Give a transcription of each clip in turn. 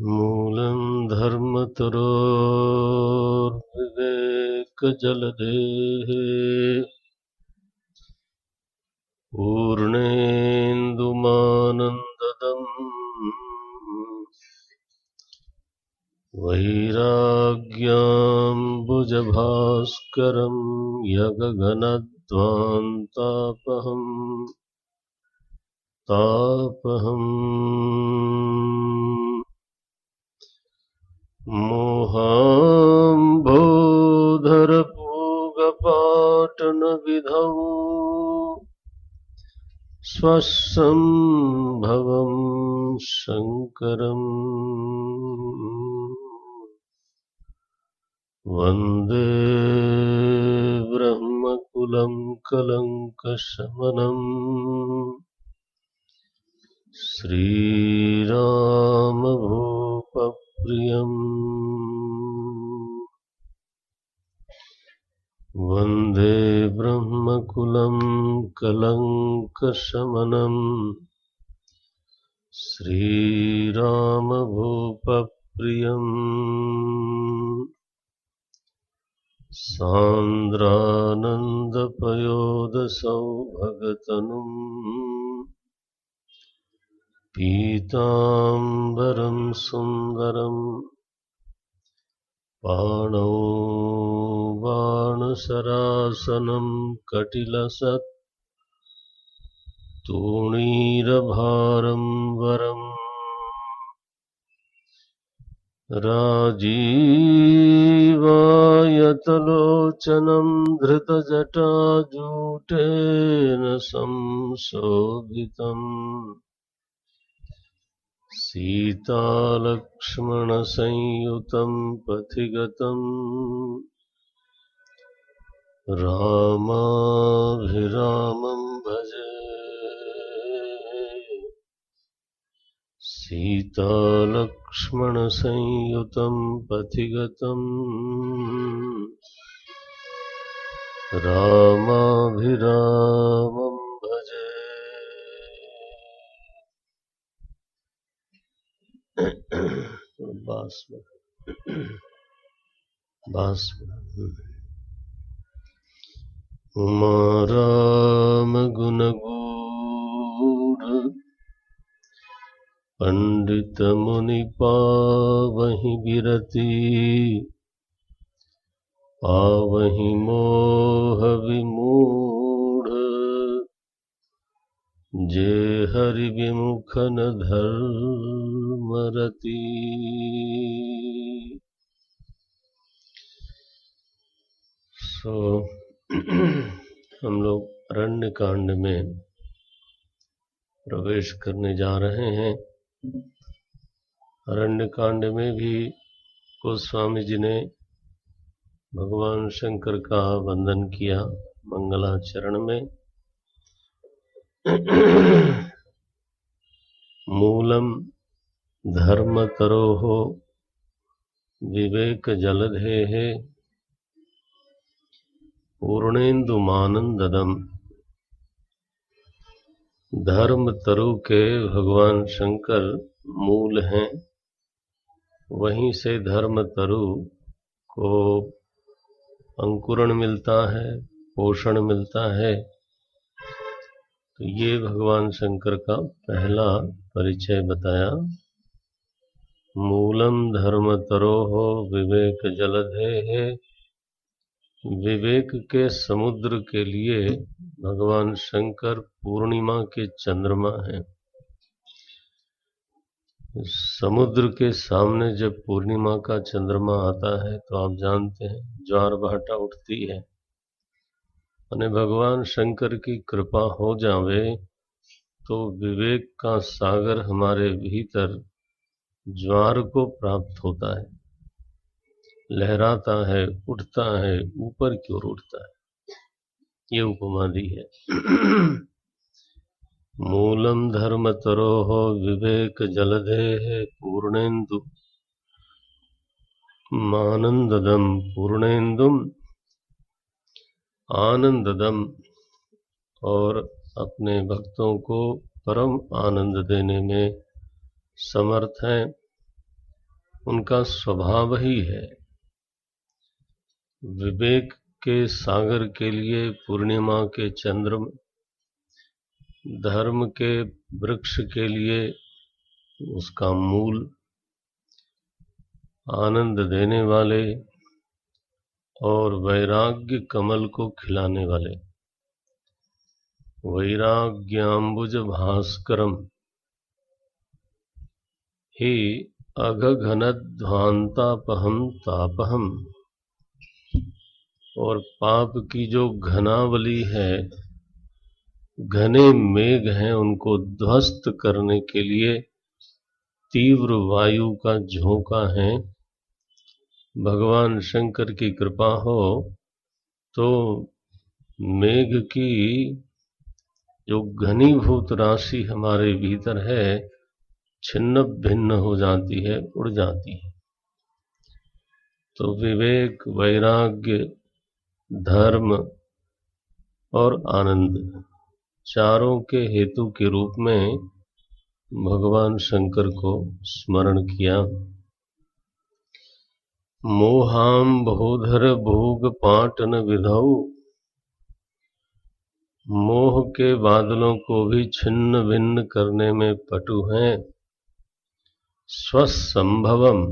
मूलं धर्मतरोर्विवेकजलधेः पूर्णेन्दुमानन्ददम् वैराग्याम्बुजभास्करं यगगनध्वान्तापहम् मोहाम्भोधरपूगपाटनविधौ स्वसम्भवं शङ्करम् वन्दे ब्रह्मकुलं कलङ्कशमनम् श्रीरामभूपप्रियम् वन्दे ब्रह्मकुलं कलङ्कशमनम् श्रीरामभूपप्रियम् सान्द्रानन्दपयोदसौभगतनुम् पीताम्बरं सुन्दरम् पाणौ बाणसरासनं कटिलसत् तूणीरभारं वरम् राजीवायतलोचनं धृतजटाजूटेन संशोभितम् सीतालक्ष्मणसंयुतं पथिगतं रामाभिरामं भजे। सीतालक्ष्मणसंयुतं पथिगतं रामाभिरामं भजे। उमा राम गुणगूढ़ पंडित मुनि पावहि बिरति, पावहि मोह विमूढ़, जे हरि विमुख न धर्म रति। हम लोग अरण्य कांड में प्रवेश करने जा रहे हैं। अरण्य कांड में भी गोस्वामी जी ने भगवान शंकर का वंदन किया मंगलाचरण में। मूलम धर्मतरोः विवेक जलधेः पूर्णेन्दुमानंददम्। धर्म तरु के भगवान शंकर मूल हैं, वहीं से धर्म तरु को अंकुरण मिलता है, पोषण मिलता है। तो ये भगवान शंकर का पहला परिचय बताया। मूलम धर्म तरोः विवेक जलधेः। विवेक के समुद्र के लिए भगवान शंकर पूर्णिमा के चंद्रमा हैं। समुद्र के सामने जब पूर्णिमा का चंद्रमा आता है तो आप जानते हैं ज्वार भाटा उठती है। और भगवान शंकर की कृपा हो जावे तो विवेक का सागर हमारे भीतर ज्वार को प्राप्त होता है, लहराता है, उठता है, ऊपर की ओर उठता है। ये उपमा दी है। मूलम धर्म तरोः विवेक जलधेः पूर्णेन्दु आनंददम। पूर्णेन्दुम आनंददम, और अपने भक्तों को परम आनंद देने में समर्थ हैं। उनका स्वभाव ही है। विवेक के सागर के लिए पूर्णिमा के चंद्रमा, धर्म के वृक्ष के लिए उसका मूल, आनंद देने वाले और वैराग्य कमल को खिलाने वाले। वैराग्याम्बुज भास्करम ही अघघनध्वांतापहम तापहम। और पाप की जो घनावली है, घने मेघ हैं, उनको ध्वस्त करने के लिए तीव्र वायु का झोंका है। भगवान शंकर की कृपा हो तो मेघ की जो घनीभूत राशि हमारे भीतर है छिन्न भिन्न हो जाती है, उड़ जाती है। तो विवेक, वैराग्य, धर्म और आनंद, चारों के हेतु के रूप में भगवान शंकर को स्मरण किया। मोहाम्बोधर भोग पाटन विधौ। मोह के बादलों को भी छिन्न भिन्न करने में पटु हैं। स्वसंभवम,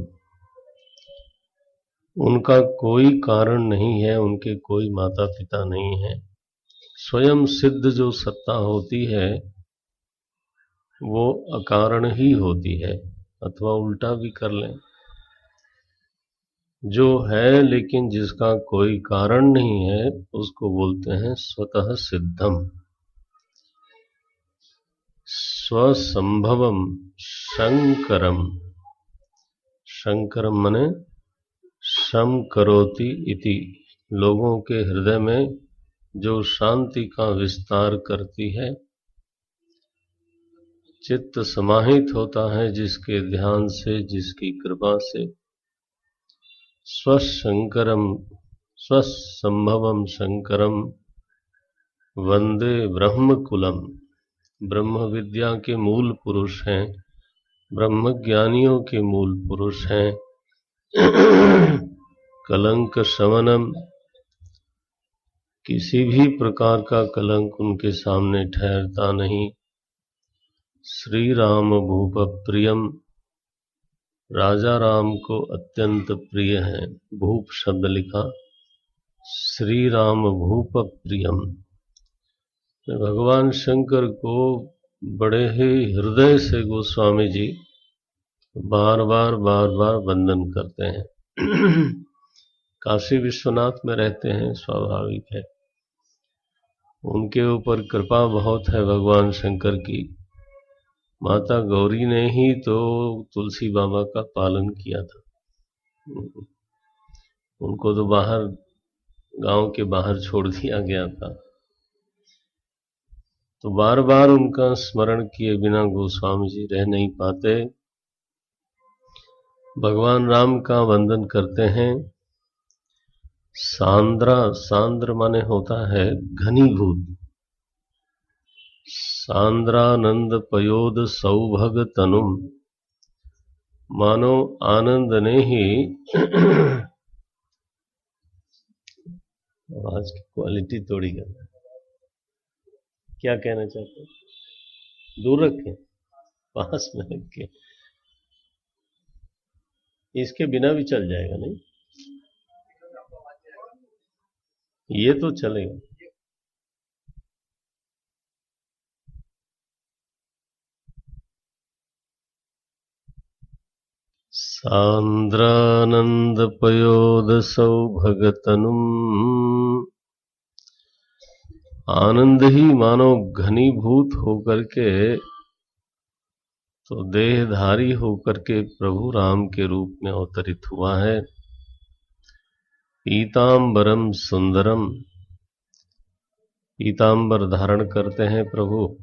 उनका कोई कारण नहीं है, उनके कोई माता पिता नहीं है। स्वयं सिद्ध जो सत्ता होती है वो अकारण ही होती है, अथवा उल्टा भी कर लें, जो है लेकिन जिसका कोई कारण नहीं है उसको बोलते हैं स्वतः सिद्धम। स्वसंभवम शंकरम। शंकरम मने शम करोति इति, लोगों के हृदय में जो शांति का विस्तार करती है, चित्त समाहित होता है जिसके ध्यान से, जिसकी कृपा से। स्वशंकरम स्वसंभवम शंकरम वंदे ब्रह्मकुलम। ब्रह्म विद्या के मूल पुरुष हैं, ब्रह्म ज्ञानियों के मूल पुरुष हैं। कलंक शमनम, किसी भी प्रकार का कलंक उनके सामने ठहरता नहीं। श्री राम भूप प्रियम, राजा राम को अत्यंत प्रिय है। भूप शब्द लिखा, श्री राम भूप प्रियम। भगवान शंकर को बड़े ही हृदय से गोस्वामी जी बार बार वंदन करते हैं। काशी विश्वनाथ में रहते हैं, स्वाभाविक है, उनके ऊपर कृपा बहुत है भगवान शंकर की। माता गौरी ने ही तो तुलसी बाबा का पालन किया था। उनको तो बाहर, गांव के बाहर छोड़ दिया गया था, तो बार बार उनका स्मरण किए बिना गोस्वामी जी रह नहीं पाते। भगवान राम का वंदन करते हैं। सांद्रा, सांद्र माने होता है घनीभूत। सांद्रानंद पयोद सौभग तनुम, मानो आनंद ने ही आवाज की क्वालिटी थोड़ी करना, क्या कहना चाहते हैं? दूर रखें, पास में रखें, इसके बिना भी चल जाएगा नहीं, ये तो चलेगा। सांद्रानंद पयोद सौभगतनुम, आनंद ही मानो घनीभूत होकर के, तो देहधारी होकर के प्रभु राम के रूप में अवतरित हुआ है। पीतांबरम सुंदरम, पीतांबर धारण करते हैं प्रभु।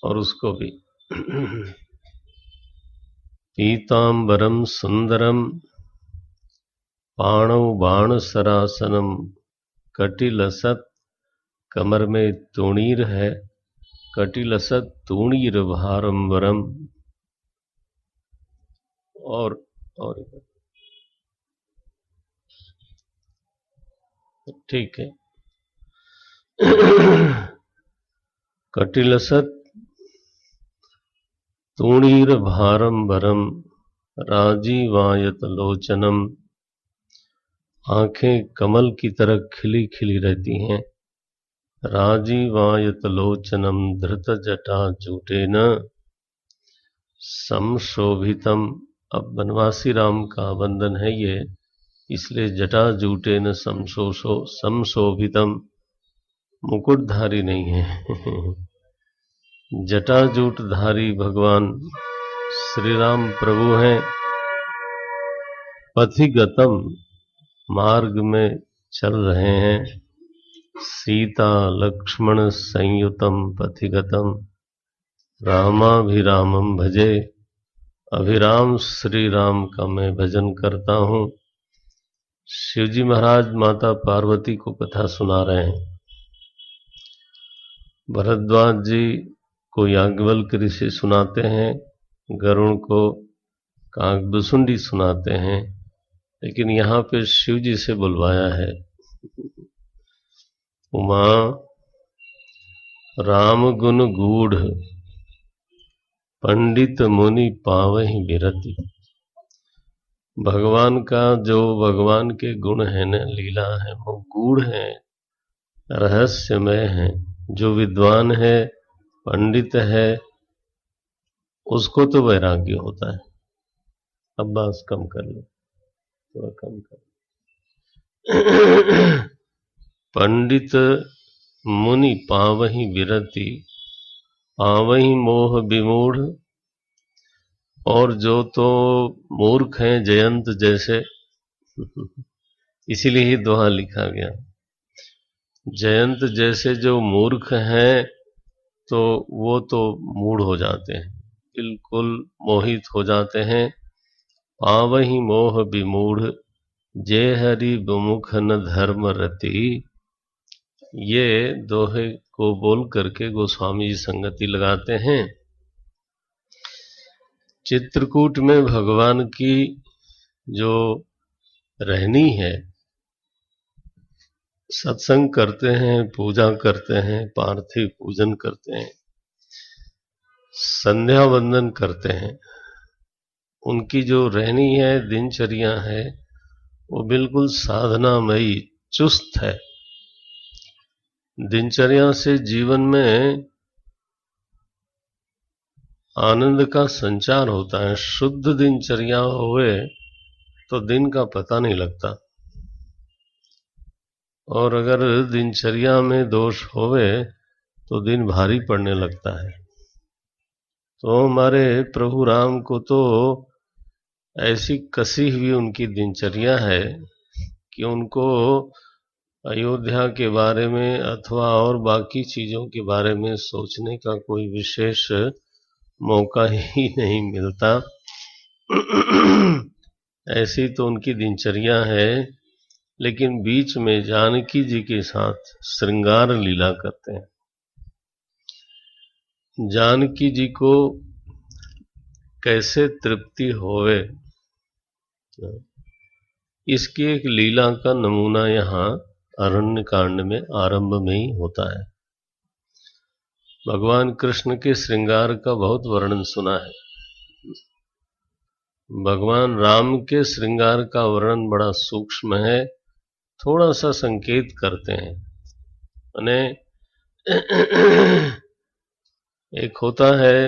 और उसको भी पीतांबरम सुंदरम, पाणौ बाण सरासनम, कटिलसत, कमर में तूणीर है, कटिलसत तूणीर भारंबरम। और ठीक है। कटिलसत तूणीर भारंबरम, राजीवायत लोचनम, आंखें कमल की तरह खिली खिली रहती हैं। राजीवायत लोचनम धृत जटा जूटेन समशोभितम। अब वनवासी राम का वंदन है ये, इसलिए जटा जूटेन समशोभितम, मुकुटधारी नहीं है। जटाजूटधारी भगवान श्री राम प्रभु हैं। पथिगतम, मार्ग में चल रहे हैं। सीता लक्ष्मण संयुतम पथिगतम, रामाभिरामम भजे, अभिराम श्री राम का मैं भजन करता हूँ। शिवजी महाराज माता पार्वती को कथा सुना रहे हैं। भरद्वाज जी को याज्ञवल्क्य ऋषि सुनाते हैं, गरुण को काकभुसुंडी सुनाते हैं, लेकिन यहाँ पे शिव जी से बुलवाया है। उमा राम गुण गूढ़, पंडित मुनि पावहि विरति। भगवान का जो भगवान के गुण है न, लीला है, वो गूढ़ है, रहस्यमय है। जो विद्वान है, पंडित है, उसको तो वैराग्य होता है। अब बात कम कर लो, थोड़ा कम कर। पंडित मुनि पावहि विरति, पावहि मोह विमूढ़। और जो तो मूर्ख हैं जयंत जैसे, इसीलिए ही दोहा लिखा गया। जयंत जैसे जो मूर्ख हैं, तो वो तो मूढ़ हो जाते हैं, बिल्कुल मोहित हो जाते हैं। पावहि मोह विमूढ़, जे हरि विमुख न धर्म रति। ये दोहे को बोल करके गोस्वामी जी संगति लगाते हैं। चित्रकूट में भगवान की जो रहनी है, सत्संग करते हैं, पूजा करते हैं, पार्थिव पूजन करते हैं, संध्या वंदन करते हैं, उनकी जो रहनी है दिनचर्या है वो बिल्कुल साधनामयी चुस्त है। दिनचर्या से जीवन में आनंद का संचार होता है। शुद्ध दिनचर्या होवे तो दिन का पता नहीं लगता, और अगर दिनचर्या में दोष होवे तो दिन भारी पड़ने लगता है। तो हमारे प्रभु राम को तो ऐसी कसी हुई उनकी दिनचर्या है कि उनको अयोध्या के बारे में अथवा और बाकी चीजों के बारे में सोचने का कोई विशेष मौका ही नहीं मिलता। ऐसी तो उनकी दिनचर्या है, लेकिन बीच में जानकी जी के साथ श्रृंगार लीला करते हैं। जानकी जी को कैसे तृप्ति होवे, इसकी एक लीला का नमूना यहाँ अरण्य कांड में आरंभ में ही होता है। भगवान कृष्ण के श्रृंगार का बहुत वर्णन सुना है। भगवान राम के श्रृंगार का वर्णन बड़ा सूक्ष्म है, थोड़ा सा संकेत करते हैं। माने एक होता है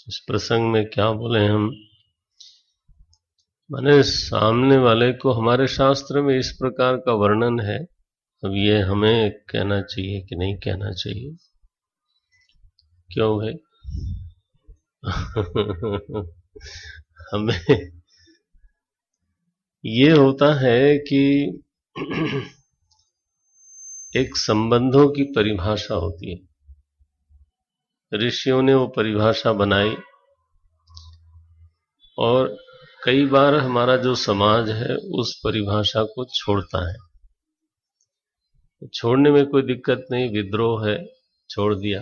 इस प्रसंग में क्या बोले हम, माने सामने वाले को, हमारे शास्त्र में इस प्रकार का वर्णन है, अब ये हमें कहना चाहिए कि नहीं कहना चाहिए, क्यों है? हमें ये होता है कि एक संबंधों की परिभाषा होती है। ऋषियों ने वो परिभाषा बनाई, और कई बार हमारा जो समाज है उस परिभाषा को छोड़ता है। छोड़ने में कोई दिक्कत नहीं, विद्रोह है, छोड़ दिया।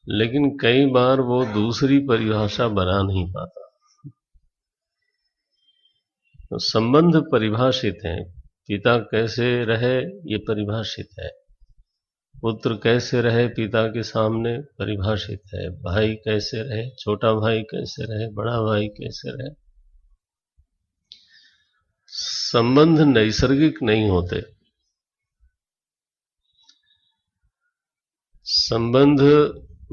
लेकिन कई बार वो दूसरी परिभाषा बना नहीं पाता। तो संबंध परिभाषित हैं। पिता कैसे रहे ये परिभाषित है, पुत्र कैसे रहे पिता के सामने परिभाषित है, भाई कैसे रहे, छोटा भाई कैसे रहे, बड़ा भाई कैसे रहे। संबंध नैसर्गिक नहीं होते। संबंध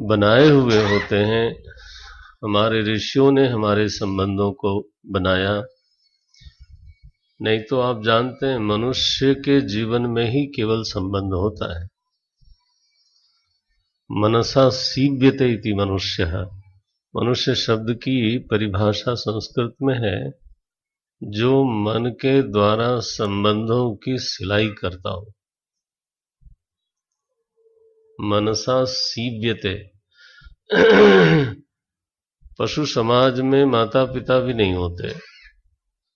बनाए हुए होते हैं। हमारे ऋषियों ने हमारे संबंधों को बनाया। नहीं तो आप जानते हैं मनुष्य के जीवन में ही केवल संबंध होता है। मनसा सीव्यते इति मनुष्य। मनुष्य शब्द की परिभाषा संस्कृत में है जो मन के द्वारा संबंधों की सिलाई करता हो। मनसा सीव्यते। पशु समाज में माता पिता भी नहीं होते,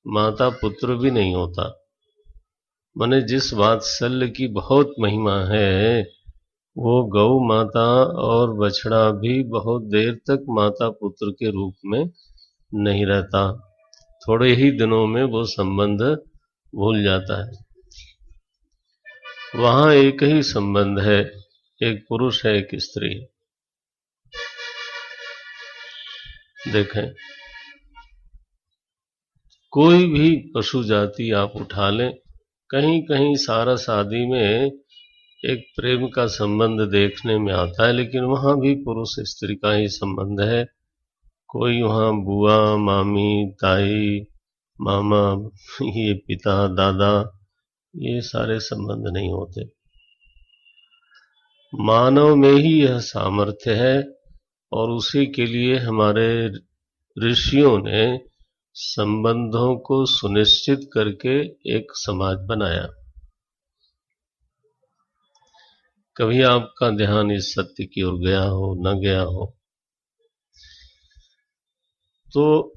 माता पुत्र भी नहीं होता। माने जिस वात्सल्य की बहुत महिमा है वो गौ माता और बछड़ा भी बहुत देर तक माता पुत्र के रूप में नहीं रहता। थोड़े ही दिनों में वो संबंध भूल जाता है। वहां एक ही संबंध है, एक पुरुष है, एक स्त्री। देखें, कोई भी पशु जाति आप उठा लें, कहीं कहीं सारा शादी में एक प्रेम का संबंध देखने में आता है, लेकिन वहां भी पुरुष स्त्री का ही संबंध है। कोई वहां बुआ, मामी, ताई, मामा, ये पिता, दादा, ये सारे संबंध नहीं होते। मानव में ही यह सामर्थ्य है, और उसी के लिए हमारे ऋषियों ने संबंधों को सुनिश्चित करके एक समाज बनाया। कभी आपका ध्यान इस सत्य की ओर गया हो, न गया हो, तो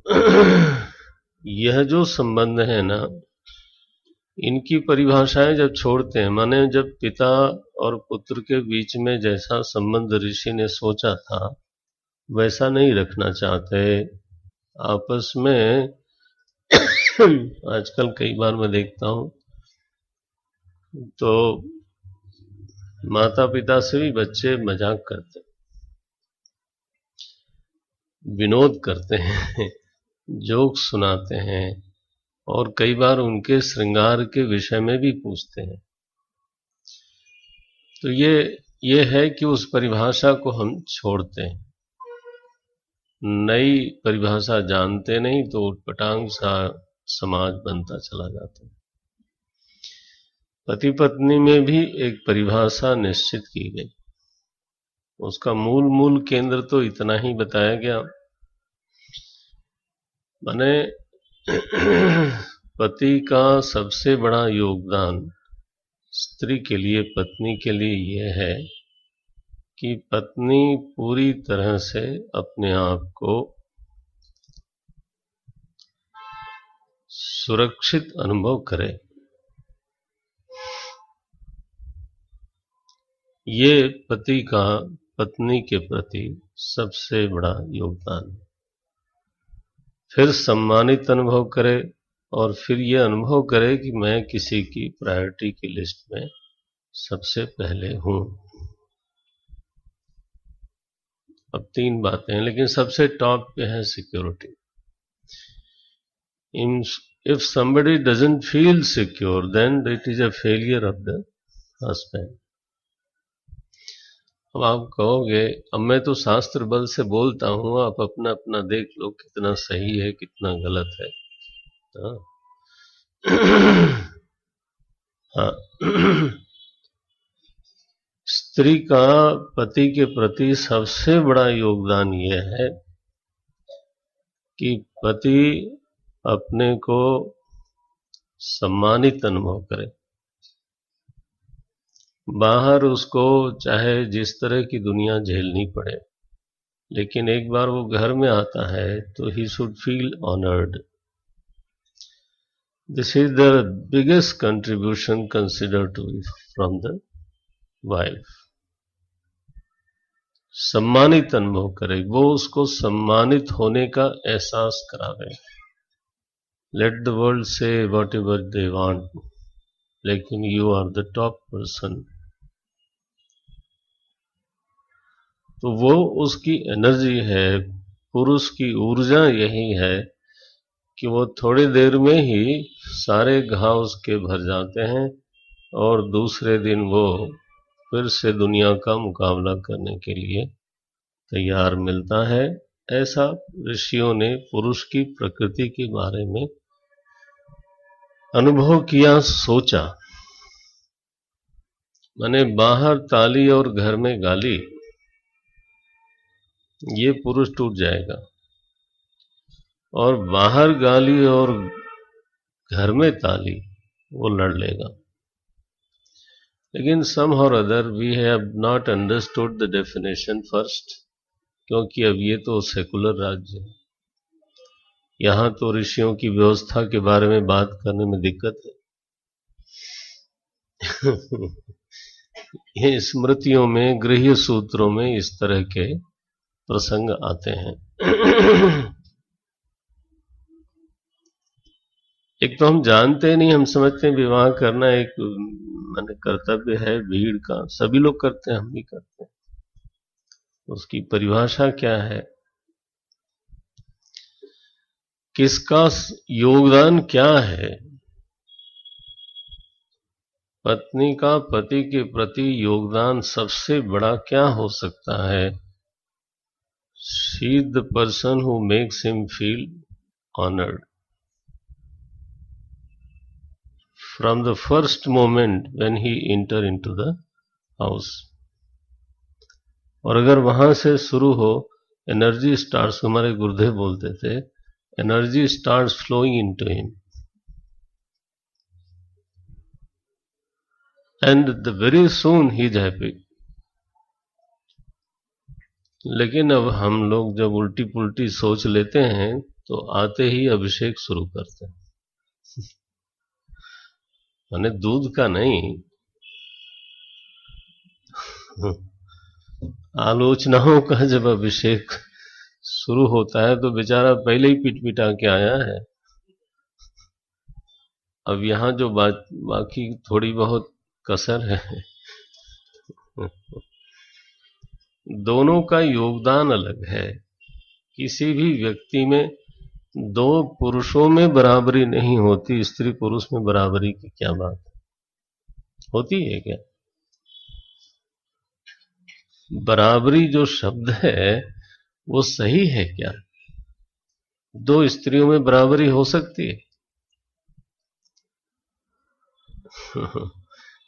यह जो संबंध है ना, इनकी परिभाषाएं जब छोड़ते हैं, माने जब पिता और पुत्र के बीच में जैसा संबंध ऋषि ने सोचा था वैसा नहीं रखना चाहते, आपस में आजकल कई बार मैं देखता हूं तो माता पिता से भी बच्चे मजाक करते हैं, विनोद करते हैं, जोक सुनाते हैं और कई बार उनके श्रृंगार के विषय में भी पूछते हैं। तो ये है कि उस परिभाषा को हम छोड़ते हैं, नई परिभाषा जानते नहीं तो उटपटांग सा समाज बनता चला जाता है। पति पत्नी में भी एक परिभाषा निश्चित की गई, उसका मूल केंद्र तो इतना ही बताया गया, माने पति का सबसे बड़ा योगदान स्त्री के लिए, पत्नी के लिए यह है कि पत्नी पूरी तरह से अपने आप को सुरक्षित अनुभव करे। ये पति का पत्नी के प्रति सबसे बड़ा योगदान है। फिर सम्मानित अनुभव करे और फिर ये अनुभव करे कि मैं किसी की प्रायोरिटी की लिस्ट में सबसे पहले हूं। अब 3 बातें हैं, लेकिन सबसे टॉप पे है security. If somebody doesn't feel secure, then it is a failure of the husband. अब आप कहोगे, अब मैं तो शास्त्र बल से बोलता हूं, आप अपना अपना देख लो कितना सही है कितना गलत है। हाँ। स्त्री का पति के प्रति सबसे बड़ा योगदान यह है कि पति अपने को सम्मानित अनुभव करे। बाहर उसको चाहे जिस तरह की दुनिया झेलनी पड़े, लेकिन एक बार वो घर में आता है तो he should feel honoured. This is the biggest contribution consider to from the wife. सम्मानित अनुभव करे, वो उसको सम्मानित होने का एहसास करावे। Let the world say whatever they want, लेकिन you are the top person. तो वो उसकी एनर्जी है, पुरुष की ऊर्जा यही है कि वो थोड़ी देर में ही सारे घाव उसके भर जाते हैं और दूसरे दिन वो फिर से दुनिया का मुकाबला करने के लिए तैयार मिलता है। ऐसा ऋषियों ने पुरुष की प्रकृति के बारे में अनुभव किया, सोचा। माने बाहर ताली और घर में गाली, ये पुरुष टूट जाएगा, और बाहर गाली और घर में ताली वो लड़ लेगा। लेकिन somehow or other we have not understood the definition first, क्योंकि अब ये तो सेकुलर राज्य है, यहां तो ऋषियों की व्यवस्था के बारे में बात करने में दिक्कत है। ये स्मृतियों में, गृह्य सूत्रों में इस तरह के प्रसंग आते हैं। एक तो हम जानते नहीं, हम समझते हैं विवाह करना एक माने कर्तव्य है भीड़ का, सभी लोग करते हैं, हम भी करते हैं। उसकी परिभाषा क्या है, किसका योगदान क्या है? पत्नी का पति के प्रति योगदान सबसे बड़ा क्या हो सकता है? She is the person who makes him feel honored from the first moment when he enter into the house। और अगर वहां से शुरू हो, एनर्जी स्टार्ट्स, हमारे गुरुदेव बोलते थे, energy starts flowing into him and the very soon he is happy. लेकिन अब हम लोग जब उल्टी पुल्टी सोच लेते हैं तो आते ही अभिषेक शुरू करते हैं। माने दूध का नहीं, आलोचनाओं का जब अभिषेक शुरू होता है तो बेचारा पहले ही पिट पिटा के आया है, अब यहां जो बाकी थोड़ी बहुत कसर है, दोनों का योगदान अलग है। किसी भी व्यक्ति में दो पुरुषों में बराबरी नहीं होती, स्त्री पुरुष में बराबरी की क्या बात होती है क्या? बराबरी जो शब्द है वो सही है क्या? दो स्त्रियों में बराबरी हो सकती है?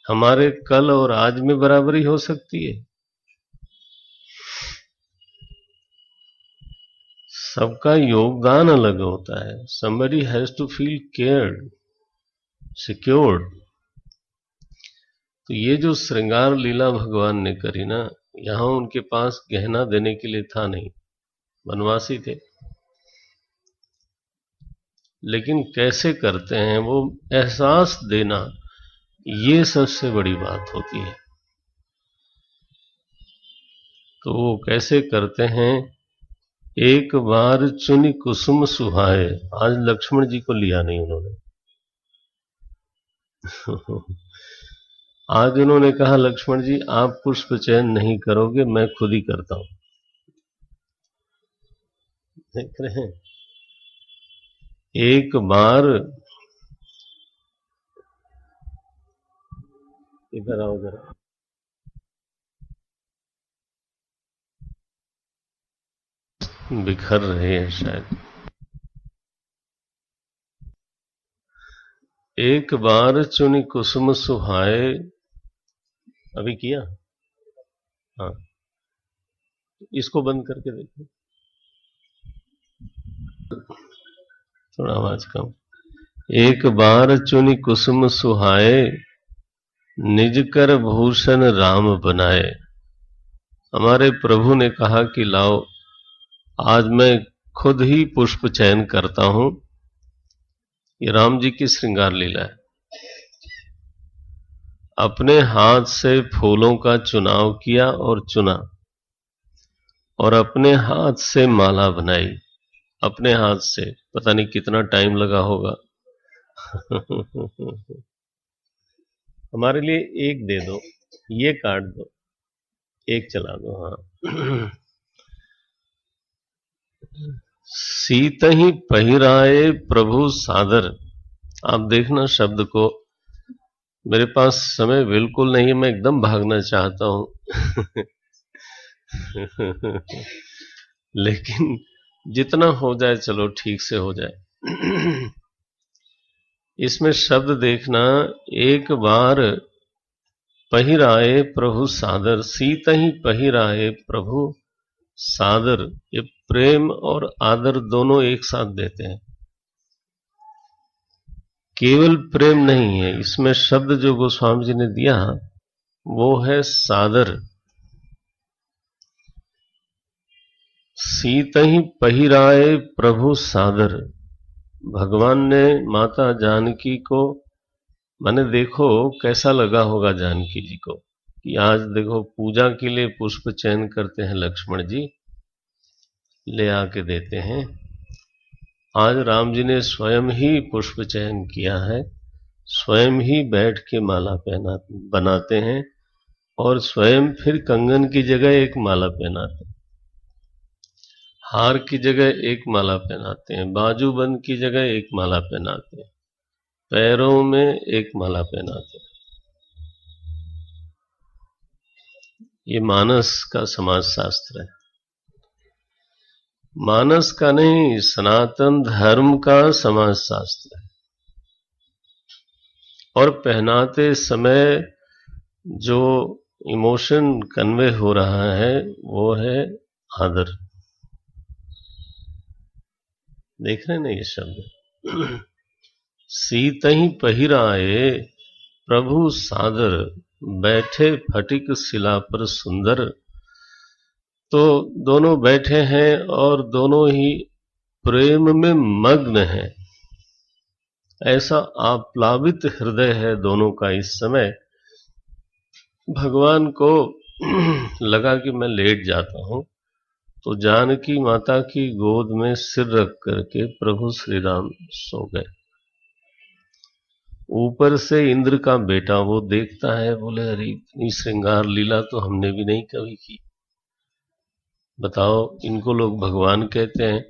हमारे कल और आज में बराबरी हो सकती है? सबका योगदान अलग होता है। somebody has to feel cared, secured। तो ये जो श्रृंगार लीला भगवान ने करी ना, यहां उनके पास गहना देने के लिए था नहीं, वनवासी थे, लेकिन कैसे करते हैं वो एहसास देना, ये सबसे बड़ी बात होती है। तो वो कैसे करते हैं? एक बार चुनी कुसुम सुहाए। आज लक्ष्मण जी को लिया नहीं उन्होंने। आज उन्होंने कहा, लक्ष्मण जी आप पुष्प चयन नहीं करोगे, मैं खुद ही करता हूं। देख रहे हैं, एक बार इधर आओ जरा, बिखर रहे हैं शायद। एक बार चुनी कुसुम सुहाए, अभी किया? हाँ, इसको बंद करके देखो, थोड़ा आवाज कम। एक बार चुनी कुसुम सुहाए, निज कर भूषण राम बनाए। हमारे प्रभु ने कहा कि लाओ, आज मैं खुद ही पुष्प चयन करता हूं। ये राम जी की श्रृंगार लीला है। अपने हाथ से फूलों का चुनाव किया और चुना, और अपने हाथ से माला बनाई। अपने हाथ से, पता नहीं कितना टाइम लगा होगा। हमारे लिए एक दे दो, ये काट दो, एक चला दो। हाँ। सीत ही पहिराए प्रभु सादर। आप देखना शब्द को, मेरे पास समय बिल्कुल नहीं है, मैं एकदम भागना चाहता हूं। लेकिन जितना हो जाए चलो ठीक से हो जाए। इसमें शब्द देखना, एक बार पहिराए प्रभु सादर। सीत ही पहिराए प्रभु सादर, ये प्रेम और आदर दोनों एक साथ देते हैं। केवल प्रेम नहीं है इसमें, शब्द जो गोस्वामी जी ने दिया वो है सादर। सीत ही पहिराए प्रभु सादर। भगवान ने माता जानकी को, मैंने देखो कैसा लगा होगा जानकी जी को, कि आज देखो पूजा के लिए पुष्प चयन करते हैं लक्ष्मण जी, ले आके देते हैं। आज राम जी ने स्वयं ही पुष्प चयन किया है, स्वयं ही बैठ के माला पहना बनाते हैं, और स्वयं फिर कंगन की जगह एक माला पहनाते हैं, हार की जगह एक माला पहनाते हैं, बाजूबंद की जगह एक माला पहनाते हैं, पैरों में एक माला पहनाते हैं। ये मानस का समाज शास्त्र है। मानस का नहीं, सनातन धर्म का समाज शास्त्र है। और पहनाते समय जो इमोशन कन्वे हो रहा है वो है आदर। देख रहे हैं ना ये शब्द, सीत ही पहिराए प्रभु सादर, बैठे फटिक शिला पर सुंदर। तो दोनों बैठे हैं और दोनों ही प्रेम में मग्न हैं। ऐसा आप्लावित हृदय है दोनों का इस समय। भगवान को लगा कि मैं लेट जाता हूं, तो जानकी माता की गोद में सिर रख करके प्रभु श्री राम सो गए। ऊपर से इंद्र का बेटा वो देखता है, बोले अरे इतनी श्रृंगार लीला तो हमने भी नहीं कभी की। बताओ, इनको लोग भगवान कहते हैं,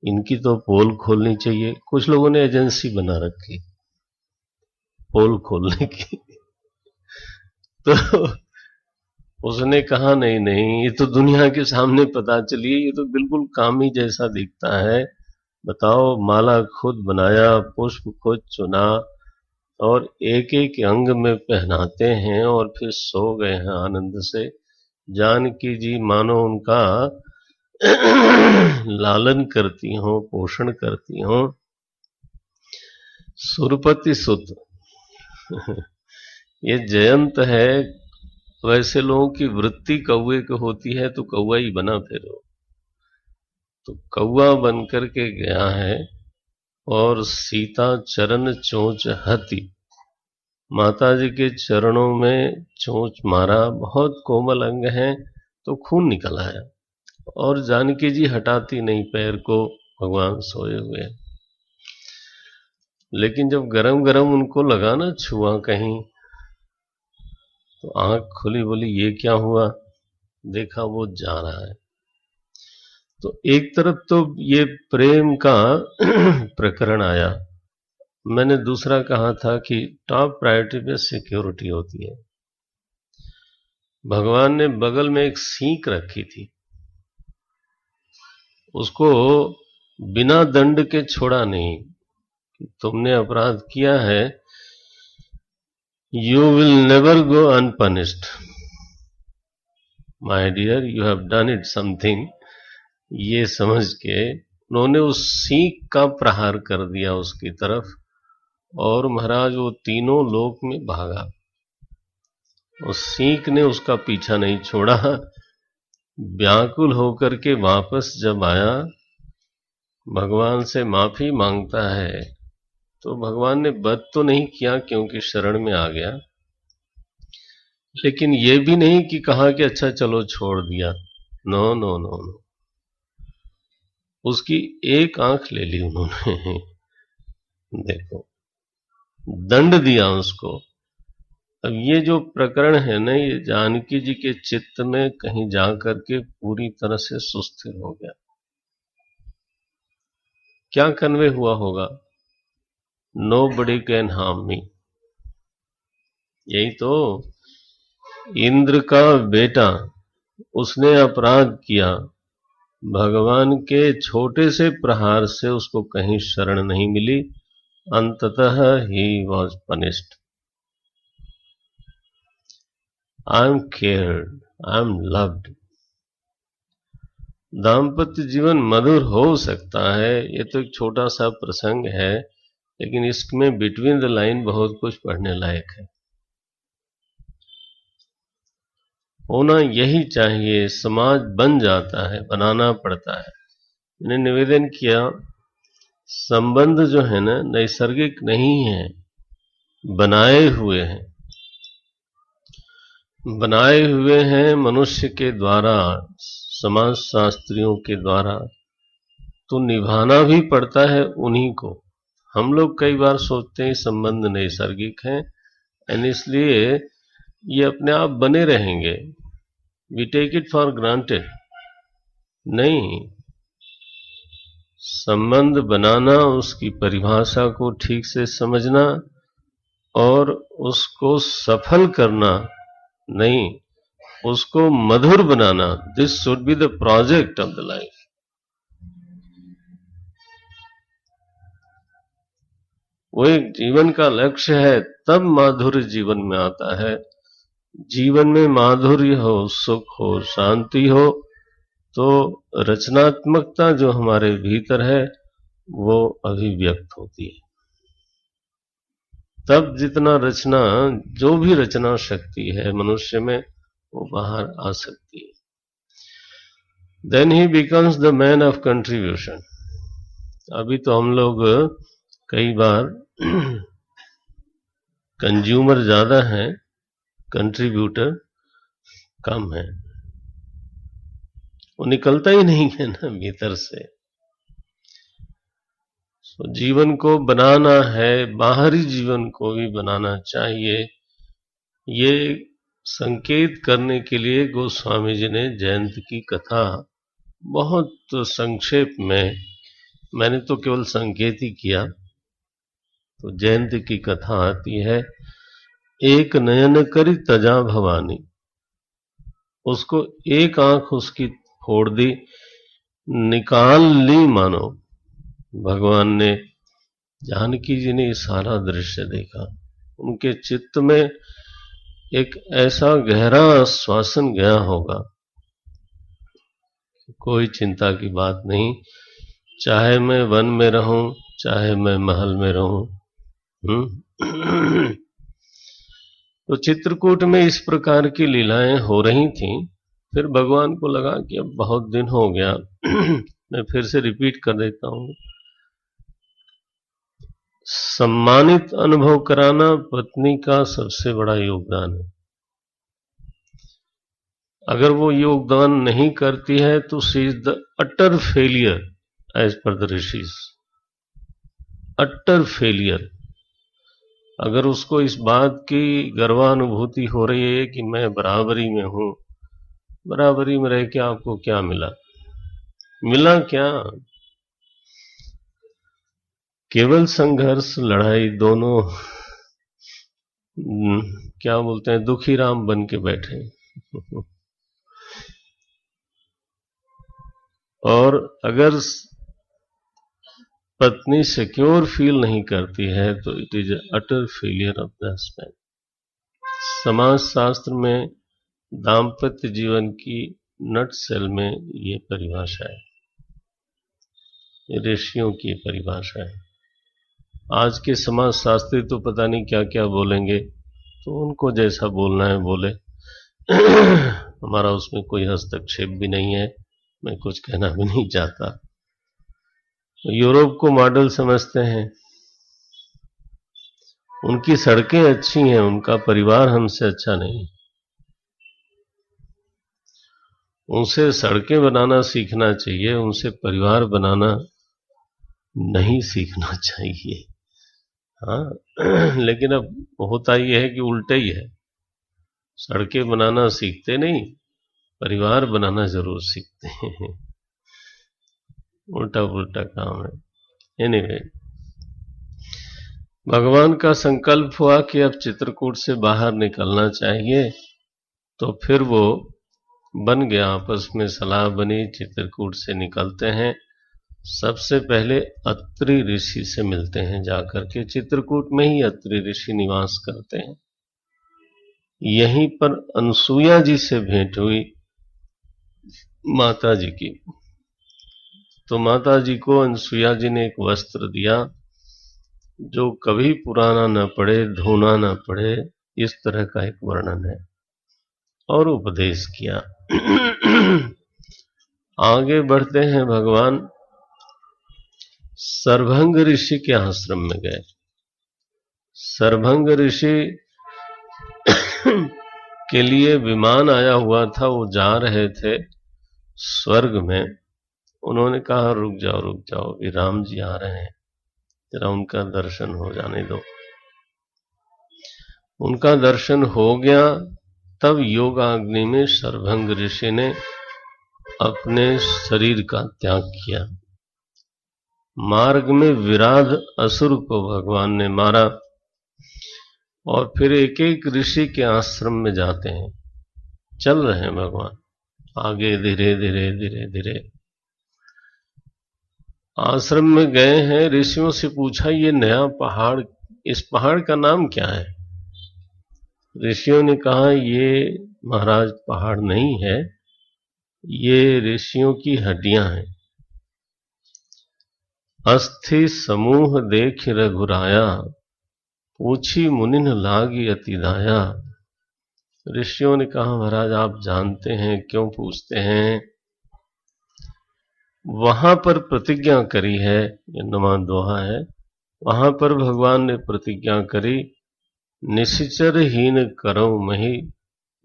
इनकी तो पोल खोलनी चाहिए। कुछ लोगों ने एजेंसी बना रखी पोल खोलने की। तो उसने कहा नहीं नहीं, ये तो दुनिया के सामने पता चली, ये तो बिल्कुल कामी जैसा दिखता है। बताओ, माला खुद बनाया, पुष्प खुद चुना, और एक एक अंग में पहनाते हैं और फिर सो गए हैं आनंद से। जानकी जी मानो उनका लालन करती हो, पोषण करती हो। सुरपति सुत ये जयंत है। वैसे लोगों की वृत्ति कौवे को होती है तो कौवा ही बना फिर वो। तो कौवा बन करके गया है, और सीता चरण चोंच हति, माता जी के चरणों में चोंच मारा। बहुत कोमल अंग है तो खून निकल आया, और जानकी जी हटाती नहीं पैर को, भगवान सोए हुए। लेकिन जब गरम गरम उनको लगा ना, छुआ कहीं, तो आंख खुली, बोली ये क्या हुआ। देखा वो जा रहा है। तो एक तरफ तो ये प्रेम का प्रकरण आया। मैंने दूसरा कहा था कि टॉप प्रायोरिटी पे सिक्योरिटी होती है। भगवान ने बगल में एक सीख रखी थी, उसको बिना दंड के छोड़ा नहीं। तुमने अपराध किया है, you will never go unpunished my dear, you have done it something. ये समझ के उन्होंने उस सीख का प्रहार कर दिया उसकी तरफ, और महाराज वो तीनों लोक में भागा। उस सीख ने उसका पीछा नहीं छोड़ा। व्याकुल होकर के वापस जब आया, भगवान से माफी मांगता है, तो भगवान ने वध तो नहीं किया क्योंकि शरण में आ गया, लेकिन ये भी नहीं कि कहा कि अच्छा चलो छोड़ दिया। नो नो नो नो, उसकी एक आंख ले ली उन्होंने। देखो, दंड दिया उसको। अब ये जो प्रकरण है ना, ये जानकी जी के चित्त में कहीं जाकर के पूरी तरह से सुस्थिर हो गया। क्या कन्वे हुआ होगा, नो बडी कैन हार्म मी। यही तो, इंद्र का बेटा, उसने अपराध किया, भगवान के छोटे से प्रहार से उसको कहीं शरण नहीं मिली, अंततः he was punished. I am cared, I am loved. दाम्पत्य जीवन मधुर हो सकता है, ये तो एक छोटा सा प्रसंग है, लेकिन इसमें बिटवीन द लाइन बहुत कुछ पढ़ने लायक है। होना यही चाहिए, समाज बन जाता है, बनाना पड़ता है। मैंने निवेदन किया, संबंध जो है ना, नैसर्गिक नहीं है, बनाए हुए हैं। बनाए हुए हैं मनुष्य के द्वारा, समाज शास्त्रियों के द्वारा, तो निभाना भी पड़ता है उन्हीं को। हम लोग कई बार सोचते हैं संबंध नैसर्गिक हैं, एंड इसलिए ये अपने आप बने रहेंगे, we take it for granted. नहीं, संबंध बनाना, उसकी परिभाषा को ठीक से समझना और उसको सफल करना नहीं, उसको मधुर बनाना, this should be the project of the life. वो एक जीवन का लक्ष्य है, तब माधुर्य जीवन में आता है। जीवन में माधुर्य हो, सुख हो, शांति हो, तो रचनात्मकता जो हमारे भीतर है वो अभिव्यक्त होती है। तब जितना रचना, जो भी रचना शक्ति है मनुष्य में, वो बाहर आ सकती है। Then he becomes the man of contribution. अभी तो हम लोग कई बार कंज्यूमर ज्यादा हैं, कंट्रीब्यूटर कम है। वो निकलता ही नहीं है ना भीतर से। तो जीवन को बनाना है, बाहरी जीवन को भी बनाना चाहिए, ये संकेत करने के लिए गोस्वामी जी ने जयंती की कथा बहुत संक्षेप में, मैंने तो केवल संकेत ही किया। तो जयंती की कथा आती है, एक नयन करी तजा भवानी, उसको एक आंख उसकी फोड़ दी, निकाल ली मानो। भगवान ने, जानकी जी ने सारा दृश्य देखा, उनके चित्त में एक ऐसा गहरा आश्वासन गया होगा, कोई चिंता की बात नहीं, चाहे मैं वन में रहूं, चाहे मैं महल में रहूं। तो चित्रकूट में इस प्रकार की लीलाएं हो रही थीं। फिर भगवान को लगा कि अब बहुत दिन हो गया, मैं फिर से रिपीट कर देता हूं। सम्मानित अनुभव कराना पत्नी का सबसे बड़ा योगदान है। अगर वो योगदान नहीं करती है तो she is the utter failure as per the rishis, utter failure. अगर उसको इस बात की गर्वानुभूति हो रही है कि मैं बराबरी में हूं, बराबरी में रह के आपको क्या मिला? मिला क्या? केवल संघर्ष, लड़ाई, दोनों क्या बोलते हैं, दुखी राम बन के बैठे। और अगर पत्नी सिक्योर फील नहीं करती है तो it is utter failure of the husband. समाज शास्त्र में दाम्पत्य जीवन की नट सेल में ये परिभाषा है, ऋषियों की परिभाषा है। आज के समाज शास्त्री तो पता नहीं क्या क्या बोलेंगे, तो उनको जैसा बोलना है बोले। हमारा उसमें कोई हस्तक्षेप भी नहीं है, मैं कुछ कहना भी नहीं चाहता। तो यूरोप को मॉडल समझते हैं, उनकी सड़कें अच्छी हैं, उनका परिवार हमसे अच्छा नहीं। उनसे सड़कें बनाना सीखना चाहिए, उनसे परिवार बनाना नहीं सीखना चाहिए। हाँ, लेकिन अब होता ये है कि उल्टा ही है, सड़कें बनाना सीखते नहीं, परिवार बनाना जरूर सीखते हैं। उल्टा उल्टा काम है। एनीवे, भगवान का संकल्प हुआ कि अब चित्रकूट से बाहर निकलना चाहिए, तो फिर वो बन गया, आपस में सलाह बनी, चित्रकूट से निकलते हैं। सबसे पहले अत्रि ऋषि से मिलते हैं जाकर के, चित्रकूट में ही अत्रि ऋषि निवास करते हैं। यहीं पर अनसुईया जी से भेंट हुई, माता जी की। तो माता जी को अनसुईया जी ने एक वस्त्र दिया जो कभी पुराना न पड़े, धोना न पड़े, इस तरह का एक वर्णन है, और उपदेश किया। आगे बढ़ते हैं, भगवान सर्वभंग ऋषि के आश्रम में गए। सर्वभंग ऋषि के लिए विमान आया हुआ था, वो जा रहे थे स्वर्ग में। उन्होंने कहा रुक जाओ, अभी राम जी आ रहे हैं, जरा उनका दर्शन हो जाने दो। उनका दर्शन हो गया, तब योगाग्नि में सर्वभंग ऋषि ने अपने शरीर का त्याग किया। मार्ग में विराध असुर को भगवान ने मारा, और फिर एक एक ऋषि के आश्रम में जाते हैं, चल रहे हैं भगवान आगे, धीरे धीरे धीरे धीरे। आश्रम में गए हैं, ऋषियों से पूछा ये नया पहाड़, इस पहाड़ का नाम क्या है? ऋषियों ने कहा ये महाराज पहाड़ नहीं है, ये ऋषियों की हड्डियां हैं। अस्थि समूह देख रघुराया, पूछी मुनिन लागी अति दाया। ऋषियों ने कहा महाराज आप जानते हैं, क्यों पूछते हैं? वहां पर प्रतिज्ञा करी है, ये नमा दोहा है, वहां पर भगवान ने प्रतिज्ञा करी, निशिचर हीन करो मही,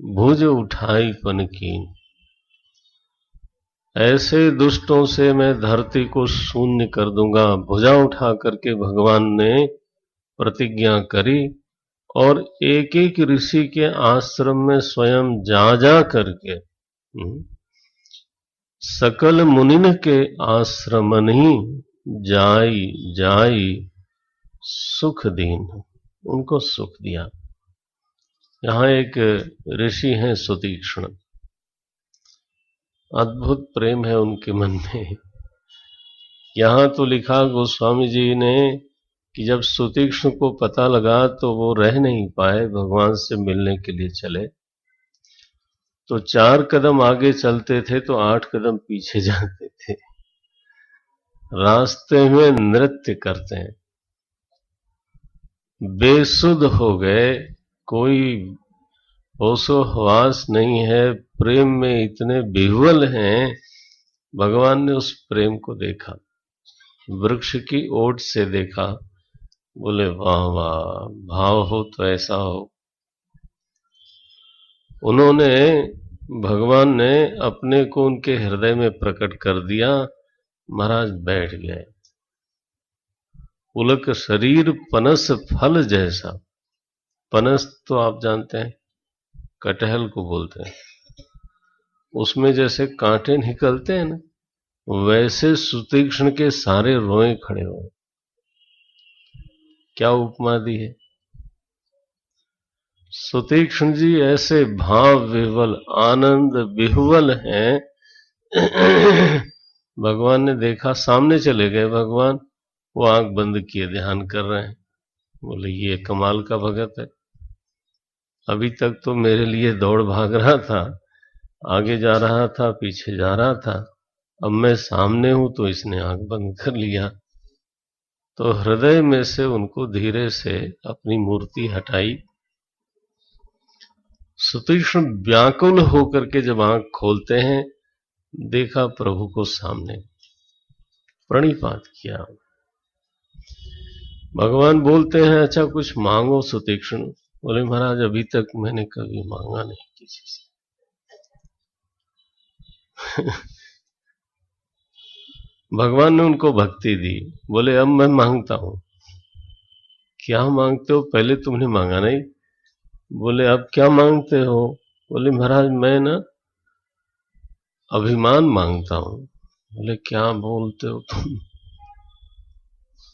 भुज उठाई पन कीन। ऐसे दुष्टों से मैं धरती को शून्य कर दूंगा। भुजा उठा करके भगवान ने प्रतिज्ञा करी और एक एक ऋषि के आश्रम में स्वयं जा जा करके सकल मुनिन के आश्रमनि जाई जाई सुख दीन, उनको सुख दिया। यहाँ एक ऋषि हैं सुतीक्ष्ण, अद्भुत प्रेम है उनके मन में। यहाँ तो लिखा गोस्वामी जी ने कि जब सुतीक्ष्ण को पता लगा तो वो रह नहीं पाए, भगवान से मिलने के लिए चले। तो 4 कदम आगे चलते थे तो 8 कदम पीछे जाते थे। रास्ते में नृत्य करते हैं, बेसुध हो गए, कोई होशो हवास नहीं है, प्रेम में इतने विह्वल हैं। भगवान ने उस प्रेम को देखा, वृक्ष की ओट से देखा, बोले वाह वाह, भाव हो तो ऐसा हो। उन्होंने, भगवान ने अपने को उनके हृदय में प्रकट कर दिया। महाराज बैठ गए। पुलक शरीर पनस फल जैसा। पनस तो आप जानते हैं, कटहल को बोलते हैं। उसमें जैसे कांटे निकलते हैं ना, वैसे सुतीक्ष्ण के सारे रोए खड़े हुए। क्या उपमा दी है। सुतीक्ष्ण जी ऐसे भाव विह्वल, आनंद विह्वल हैं। भगवान ने देखा, सामने चले गए भगवान, वो आंख बंद किए ध्यान कर रहे हैं। बोले ये कमाल का भगत है, अभी तक तो मेरे लिए दौड़ भाग रहा था, आगे जा रहा था, पीछे जा रहा था, अब मैं सामने हूं तो इसने आंख बंद कर लिया। तो हृदय में से उनको धीरे से अपनी मूर्ति हटाई। सुतीक्ष्ण व्याकुल होकर के जब आंख खोलते हैं, देखा प्रभु को सामने, प्रणिपात किया। भगवान बोलते हैं अच्छा कुछ मांगो सुतीक्ष्ण। बोले महाराज अभी तक मैंने कभी मांगा नहीं किसी से। भगवान ने उनको भक्ति दी। बोले अब मैं मांगता हूं। क्या मांगते हो, पहले तुमने मांगा नहीं। बोले अब क्या मांगते हो। बोले महाराज मैं ना अभिमान मांगता हूं। बोले क्या बोलते हो तुम,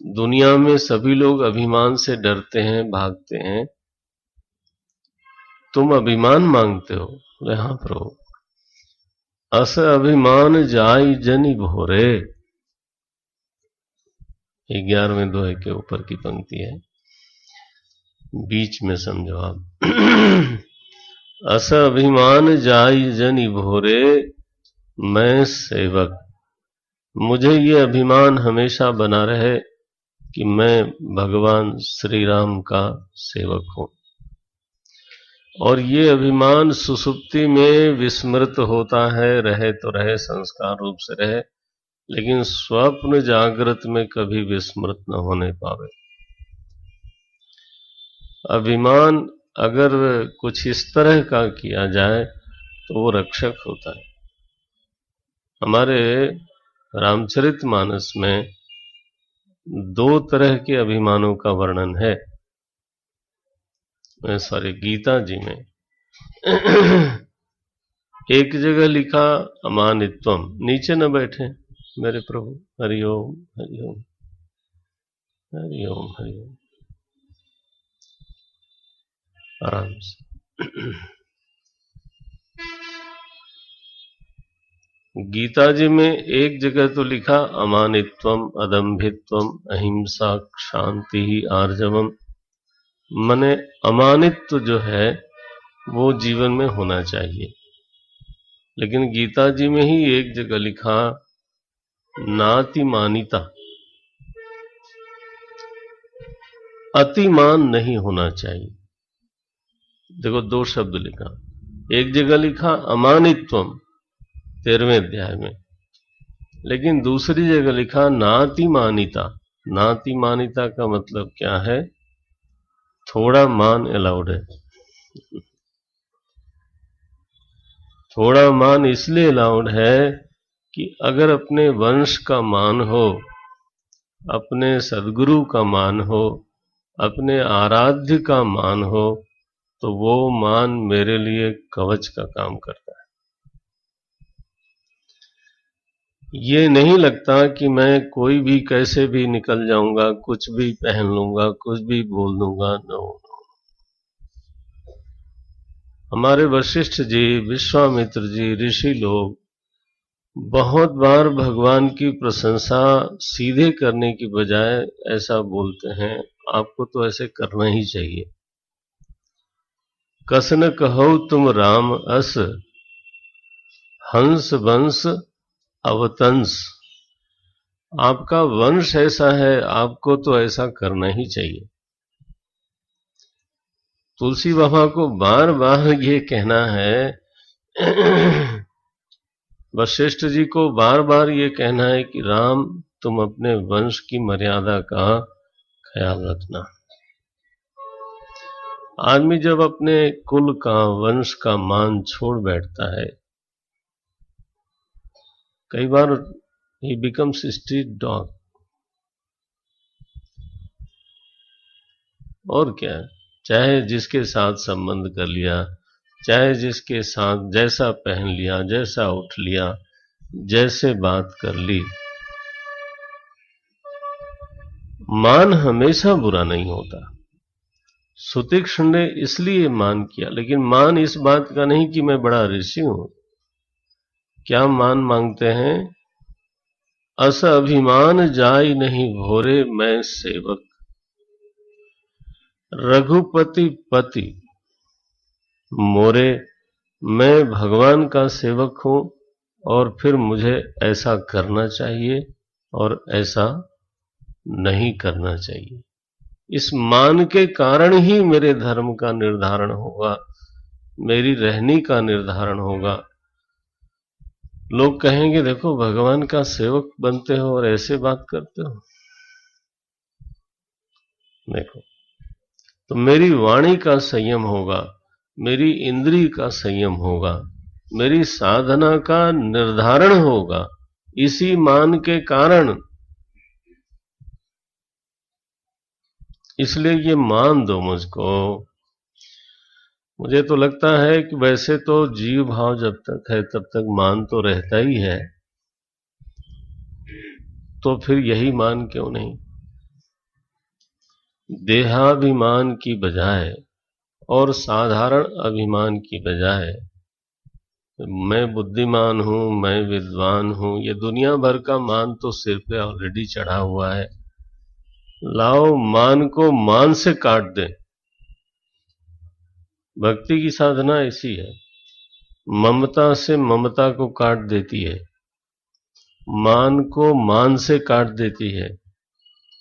दुनिया में सभी लोग अभिमान से डरते हैं, भागते हैं, तुम अभिमान मांगते हो। बोले हाँ प्रभु। अस अभिमान जाई जनि भोरे, 11वें दोहे के ऊपर की पंक्ति है, बीच में समझो आप। अस अभिमान जाई जनि भोरे, मैं सेवक। मुझे ये अभिमान हमेशा बना रहे कि मैं भगवान श्री राम का सेवक हूं। और ये अभिमान सुसुप्ति में विस्मृत होता है, रहे तो रहे, संस्कार रूप से रहे, लेकिन स्वप्न जागृत में कभी विस्मृत न होने पावे। अभिमान अगर कुछ इस तरह का किया जाए तो वो रक्षक होता है। हमारे रामचरितमानस में 2 तरह के अभिमानों का वर्णन है। सॉरी, गीता जी में एक जगह लिखा अमानित्वम। नीचे न बैठे मेरे प्रभु। हरिओम हरिओम हरिओम हरिओम, आराम से। गीता जी में एक जगह तो लिखा अमानित्वम, अदम्भित्वम, अहिंसा, शांति ही आर्जवम। मने अमानित्व जो है वो जीवन में होना चाहिए। लेकिन गीता जी में ही एक जगह लिखा नातिमानिता, अतिमान नहीं होना चाहिए। देखो 2 शब्द लिखा। एक जगह लिखा अमानित्वम 13वें अध्याय में, लेकिन दूसरी जगह लिखा नातिमानिता। नातिमानिता का मतलब क्या है, थोड़ा मान अलाउड है। थोड़ा मान इसलिए अलाउड है कि अगर अपने वंश का मान हो, अपने सद्गुरु का मान हो, अपने आराध्य का मान हो, तो वो मान मेरे लिए कवच का काम करता है। ये नहीं लगता कि मैं कोई भी कैसे भी निकल जाऊंगा, कुछ भी पहन लूंगा, कुछ भी बोल दूंगा। नो, हमारे वशिष्ठ जी, विश्वामित्र जी, ऋषि लोग बहुत बार भगवान की प्रशंसा सीधे करने की बजाय ऐसा बोलते हैं, आपको तो ऐसे करना ही चाहिए। कस न कहो तुम राम अस, हंस वंश अवतंस। आपका वंश ऐसा है, आपको तो ऐसा करना ही चाहिए। तुलसी बाबा को बार बार ये कहना है, वशिष्ठ जी को बार बार ये कहना है कि राम, तुम अपने वंश की मर्यादा का ख्याल रखना। आदमी जब अपने कुल का, वंश का मान छोड़ बैठता है, कई बार ही बिकम्स स्ट्रीट डॉग। और क्या है, चाहे जिसके साथ संबंध कर लिया, चाहे जिसके साथ जैसा पहन लिया, जैसा उठ लिया, जैसे बात कर ली, मान हमेशा बुरा नहीं होता। सुतीक्ष्ण ने इसलिए मान किया, लेकिन मान इस बात का नहीं कि मैं बड़ा ऋषि हूं। क्या मान मांगते हैं? अस अभिमान जाय नहीं भोरे, मैं सेवक रघुपति पति मोरे। मैं भगवान का सेवक हूं और फिर मुझे ऐसा करना चाहिए और ऐसा नहीं करना चाहिए। इस मान के कारण ही मेरे धर्म का निर्धारण होगा, मेरी रहनी का निर्धारण होगा। लोग कहेंगे देखो भगवान का सेवक बनते हो और ऐसे बात करते हो। देखो, तो मेरी वाणी का संयम होगा, मेरी इंद्रिय का संयम होगा, मेरी साधना का निर्धारण होगा इसी मान के कारण। इसलिए ये मान दो मुझको। मुझे तो लगता है कि वैसे तो जीव भाव जब तक है तब तक मान तो रहता ही है, तो फिर यही मान क्यों नहीं? देहाभिमान की बजाय और साधारण अभिमान की बजाय मैं बुद्धिमान हूं, मैं विद्वान हूं, ये दुनिया भर का मान तो सिर पे ऑलरेडी चढ़ा हुआ है। लाओ मान को मान से काट दे। भक्ति की साधना ऐसी है, ममता से ममता को काट देती है, मान को मान से काट देती है।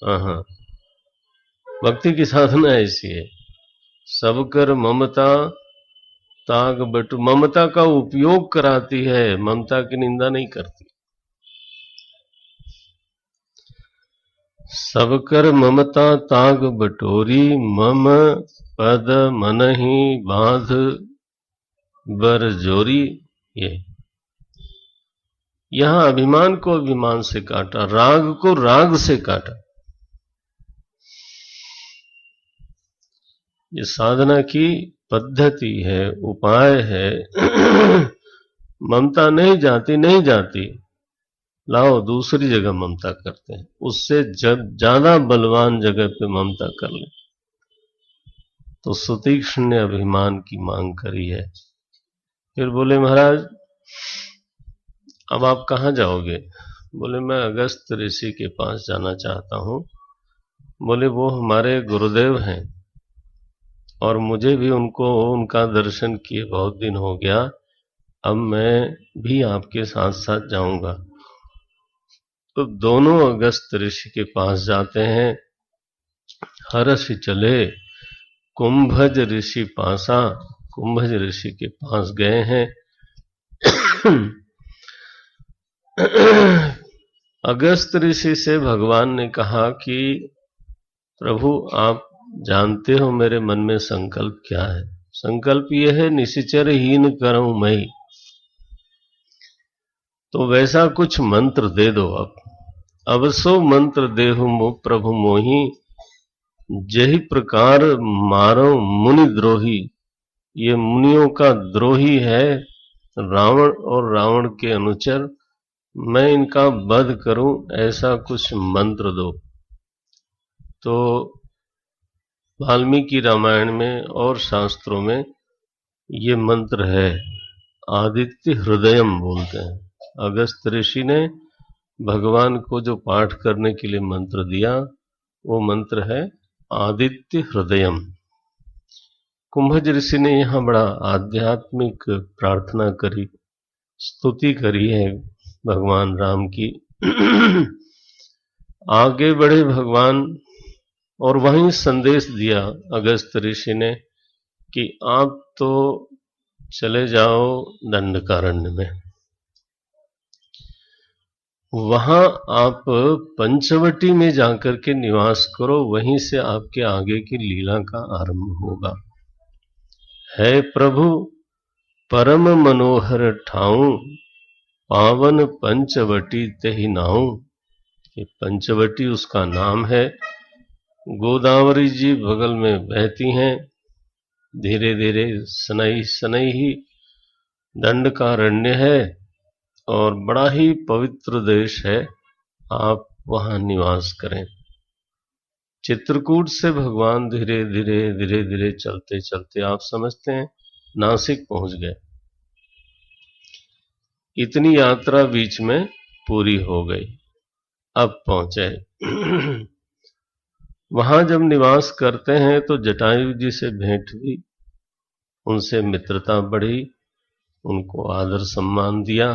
हाँ, भक्ति की साधना ऐसी है, सब कर ममता ताग बटु। ममता का उपयोग कराती है, ममता की निंदा नहीं करती। सब कर ममता ताग बटोरी, मम पद मन ही बांध बर जोरी। ये यहां अभिमान को अभिमान से काटा, राग को राग से काटा। ये साधना की पद्धति है, उपाय है। ममता नहीं जाती, नहीं जाती, लाओ दूसरी जगह ममता करते हैं, उससे जब ज्यादा बलवान जगह पे ममता कर ले। तो सुतीक्ष्ण ने अभिमान की मांग करी है। फिर बोले महाराज अब आप कहाँ जाओगे? बोले मैं अगस्त ऋषि के पास जाना चाहता हूं। बोले वो हमारे गुरुदेव हैं और मुझे भी उनका दर्शन किए बहुत दिन हो गया, अब मैं भी आपके साथ साथ जाऊंगा। तो दोनों अगस्त ऋषि के पास जाते हैं। हर्ष चले कुंभज ऋषि पासा। कुंभज ऋषि के पास गए हैं। अगस्त ऋषि से भगवान ने कहा कि प्रभु आप जानते हो मेरे मन में संकल्प क्या है। संकल्प यह है निशिचर हीन करूं मैं। तो वैसा कुछ मंत्र दे दो। अब सो मंत्र देहु मो प्रभु मोही, जही प्रकार मारो मुनि द्रोही। ये मुनियों का द्रोही है रावण और रावण के अनुचर, मैं इनका वध करूं, ऐसा कुछ मंत्र दो। तो वाल्मीकि रामायण में और शास्त्रों में ये मंत्र है, आदित्य हृदयम बोलते हैं। अगस्त ऋषि ने भगवान को जो पाठ करने के लिए मंत्र दिया, वो मंत्र है आदित्य हृदयम। कुंभज ऋषि ने यहाँ बड़ा आध्यात्मिक प्रार्थना करी, स्तुति करी है भगवान राम की। आगे बढ़े भगवान और वहीं संदेश दिया अगस्त ऋषि ने कि आप तो चले जाओ दंडकारण्य में, वहां आप पंचवटी में जाकर के निवास करो, वहीं से आपके आगे की लीला का आरंभ होगा। है प्रभु परम मनोहर ठाऊं, पावन पंचवटी तेहि नाऊं। ये पंचवटी उसका नाम है। गोदावरी जी बगल में बहती हैं, धीरे धीरे सनई सनई ही दंडकारण्य है और बड़ा ही पवित्र देश है, आप वहां निवास करें। चित्रकूट से भगवान धीरे धीरे धीरे धीरे चलते चलते आप समझते हैं नासिक पहुंच गए। इतनी यात्रा बीच में पूरी हो गई, अब पहुंचे। वहां जब निवास करते हैं तो जटायु जी से भेंट हुई, उनसे मित्रता बढ़ी, उनको आदर सम्मान दिया,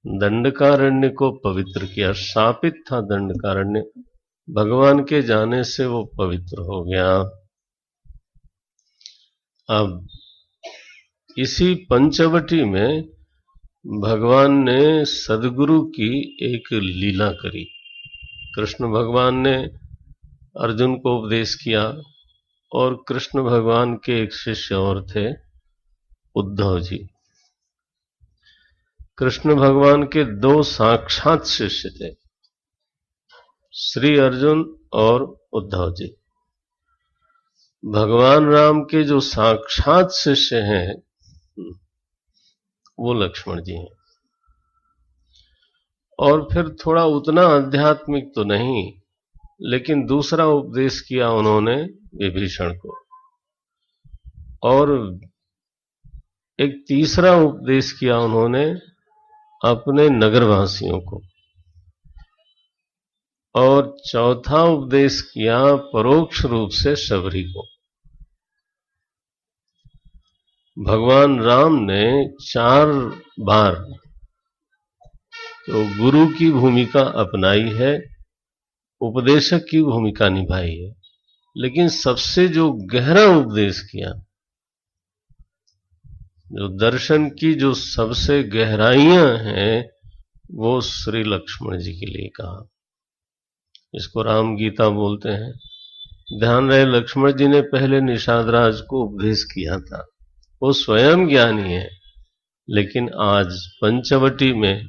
दंडकारण्य को पवित्र किया। शापित था दंडकारण्य, भगवान के जाने से वो पवित्र हो गया। अब इसी पंचवटी में भगवान ने सदगुरु की एक लीला करी। कृष्ण भगवान ने अर्जुन को उपदेश किया और कृष्ण भगवान के एक शिष्य और थे, उद्धव जी। कृष्ण भगवान के दो साक्षात शिष्य थे, श्री अर्जुन और उद्धव जी। भगवान राम के जो साक्षात शिष्य हैं वो लक्ष्मण जी हैं। और फिर थोड़ा उतना आध्यात्मिक तो नहीं, लेकिन दूसरा उपदेश किया उन्होंने विभीषण को, और एक तीसरा उपदेश किया उन्होंने अपने नगरवासियों को, और चौथा उपदेश किया परोक्ष रूप से शबरी को। भगवान राम ने 4 बार तो गुरु की भूमिका अपनाई है, उपदेशक की भूमिका निभाई है, लेकिन सबसे जो गहरा उपदेश किया, जो दर्शन की जो सबसे गहराइयां हैं, वो श्री लक्ष्मण जी के लिए कहा। इसको राम गीता बोलते हैं। ध्यान रहे, लक्ष्मण जी ने पहले निषाद राज को उपदेश किया था, वो स्वयं ज्ञानी है, लेकिन आज पंचवटी में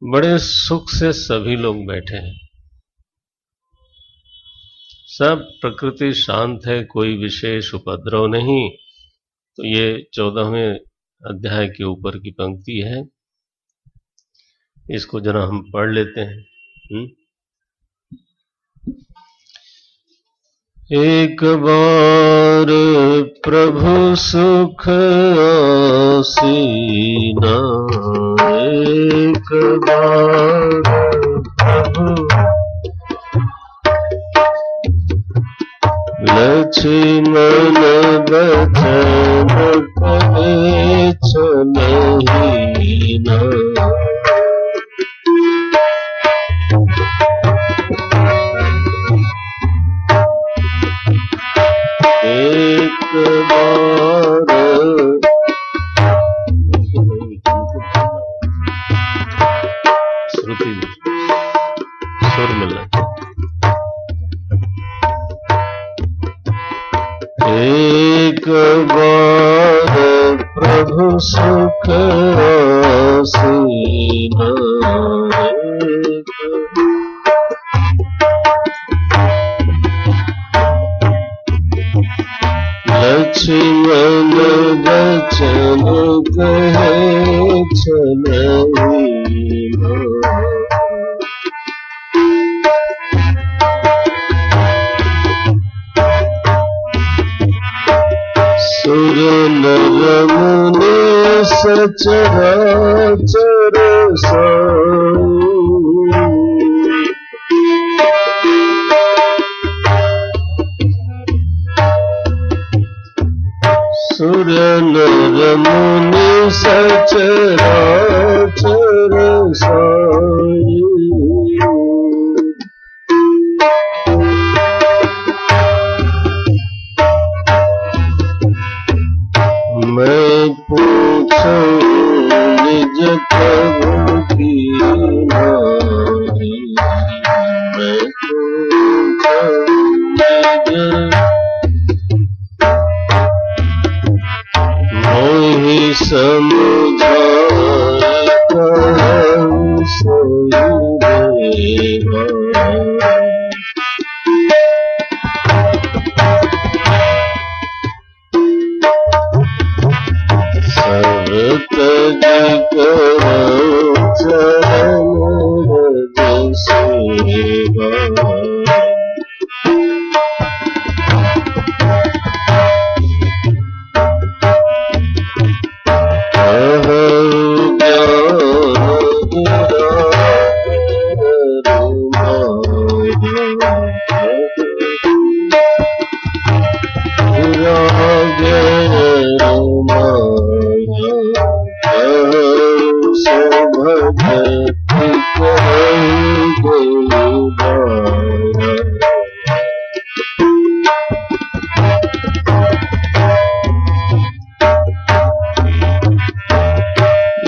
बड़े सुख से सभी लोग बैठे हैं, सब प्रकृति शांत है, कोई विशेष उपद्रव नहीं। तो ये 14वें अध्याय के ऊपर की पंक्ति है, इसको जरा हम पढ़ लेते हैं। एक बार प्रभु सुख आसीना, एक बार प्रभु लक्ष्मण बचन कहे चलहि ना। एक बार श्रुति सुर मिलना। एक बार प्रभु प्रभु सुख आसीन लक्ष्मण वचन कहे चलई सुर नर मुनि सचराचर साई सुर नर मुनि सचराचर साई मैं पूछूं निज प्रभु की नाई मैं पूछूं निज मोहि समुझाए कहूँ सोई देवा तज करो चरण रज सेवा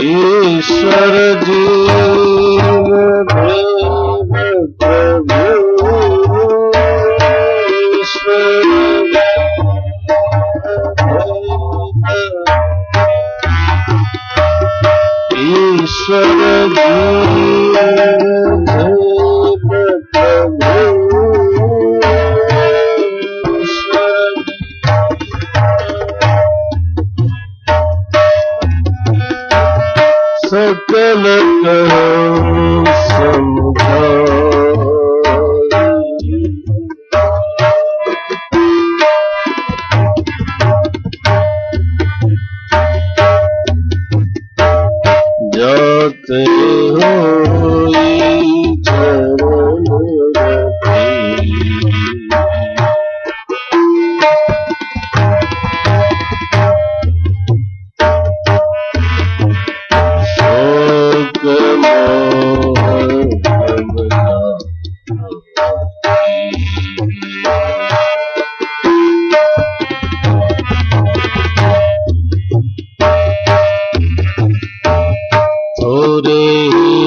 ईश्वर जीव प्रेम प्रभु ईश्वर ईश्वर जीव सकल कहो समझाई जाते होई चरण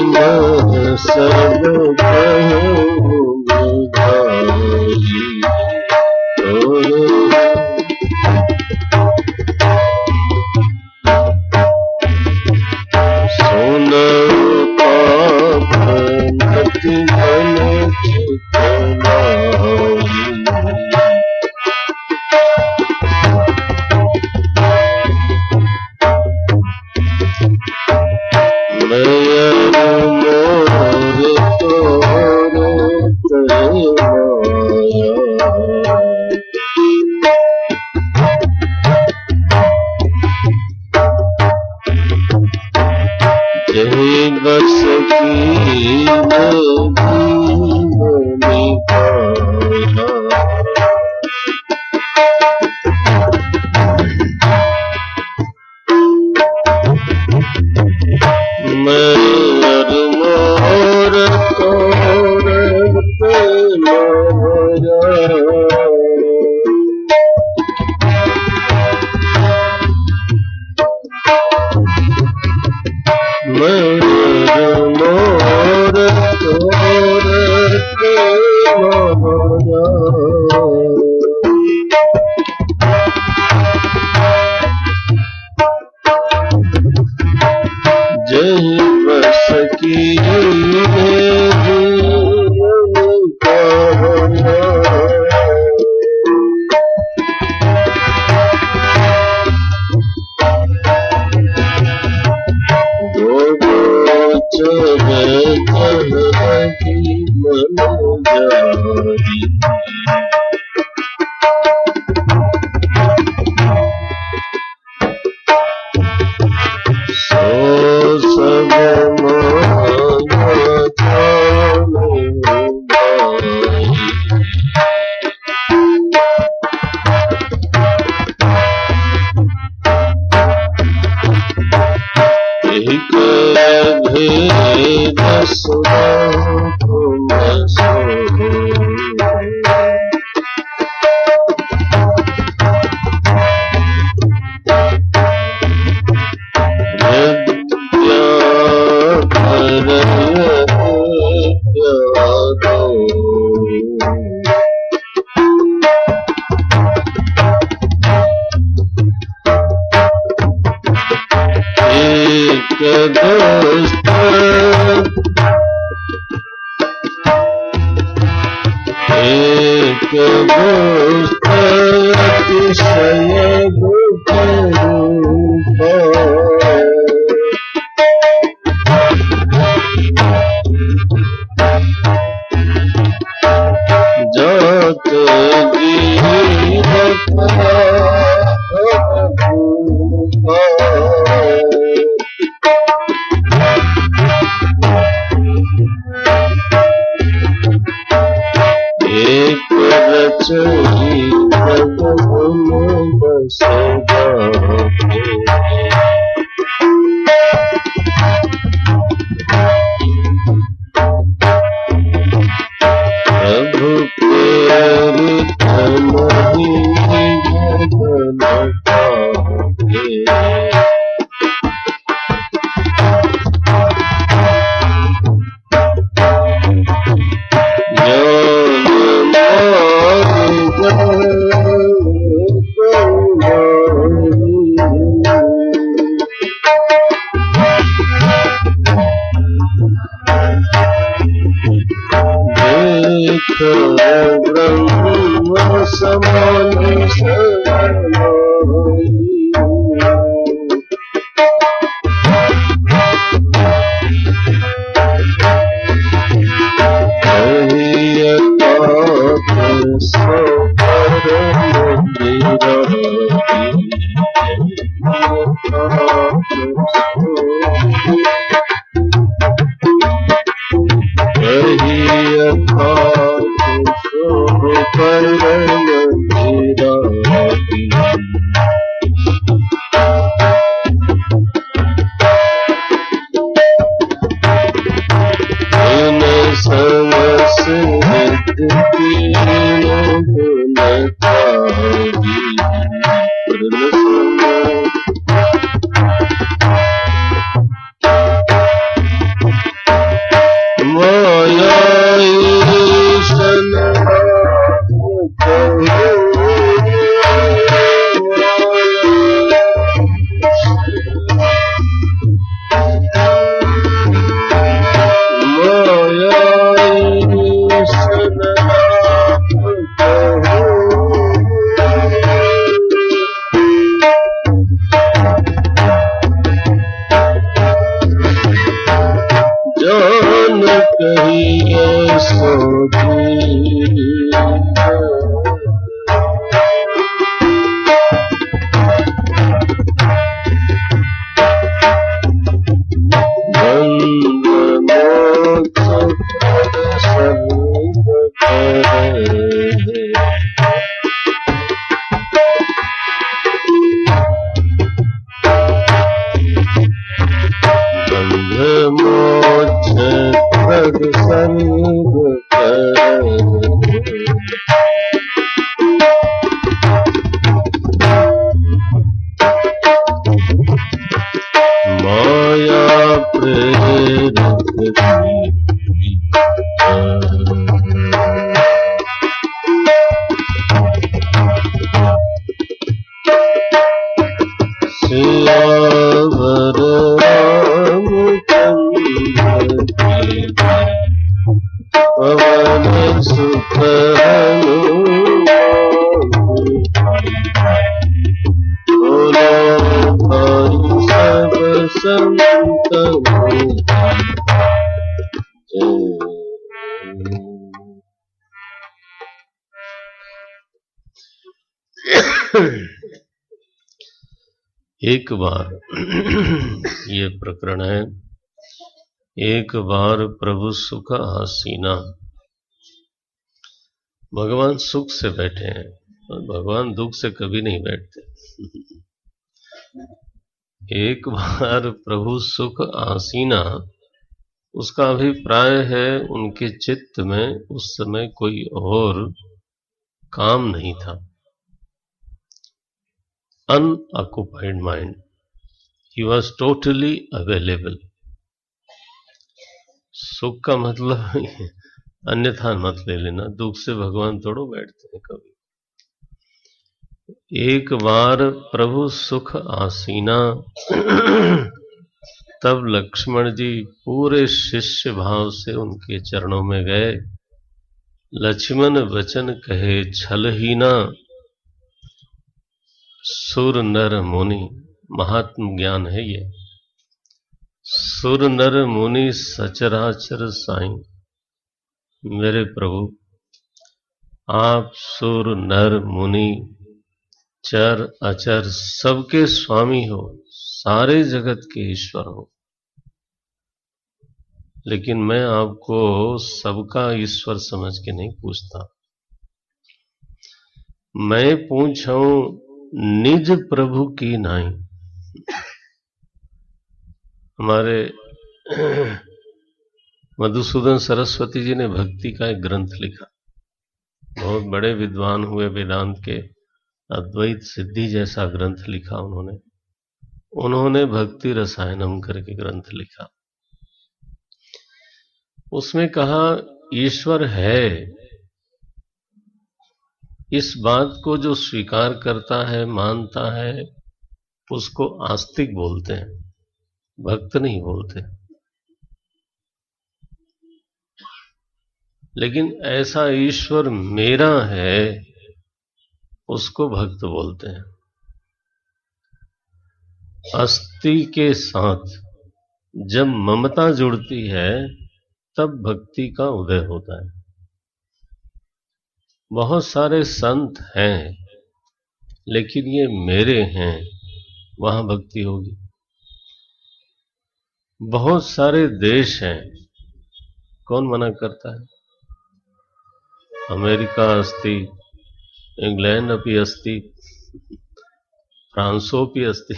रति सब कहूँ बुझाई सुन पाप नति घन चितनाई जही बस की जीवनी पाया मैं मोर तोर जही बस की संत एक बार ये प्रकरण है। एक बार प्रभु सुख आसीना। भगवान सुख से बैठे हैं और भगवान दुख से कभी नहीं बैठते। एक बार प्रभु सुख आसीना, उसका अभिप्राय है उनके चित्त में उस समय कोई और काम नहीं था। Unoccupied mind, he was totally available. सुख का मतलब अन्यथा मत ले लेना, दुख से भगवान थोड़ो बैठते हैं कभी। एक बार प्रभु सुख आसीना, तब लक्ष्मण जी पूरे शिष्य भाव से उनके चरणों में गए। लक्ष्मण वचन कहे छलहीना, सुर नर मुनि। महात्म ज्ञान है ये। सुर नर मुनि सचराचर साईं। मेरे प्रभु, आप सुर नर मुनि चर अचर सबके स्वामी हो, सारे जगत के ईश्वर हो, लेकिन मैं आपको सबका ईश्वर समझ के नहीं पूछता। मैं पूछूं निज प्रभु की नाई। हमारे मधुसूदन सरस्वती जी ने भक्ति का एक ग्रंथ लिखा। बहुत बड़े विद्वान हुए, वेदांत के अद्वैत सिद्धि जैसा ग्रंथ लिखा उन्होंने भक्ति रसायनम करके ग्रंथ लिखा। उसमें कहा ईश्वर है, इस बात को जो स्वीकार करता है, मानता है, उसको आस्तिक बोलते हैं, भक्त नहीं बोलते। लेकिन ऐसा ईश्वर मेरा है, उसको भक्त बोलते हैं। अस्थि के साथ जब ममता जुड़ती है, तब भक्ति का उदय होता है। बहुत सारे संत हैं, लेकिन ये मेरे हैं, वहां भक्ति होगी। बहुत सारे देश हैं, कौन मना करता है? अमेरिका अस्ति, इंग्लैंड अपि अस्ति, फ्रांसोपि अस्ति।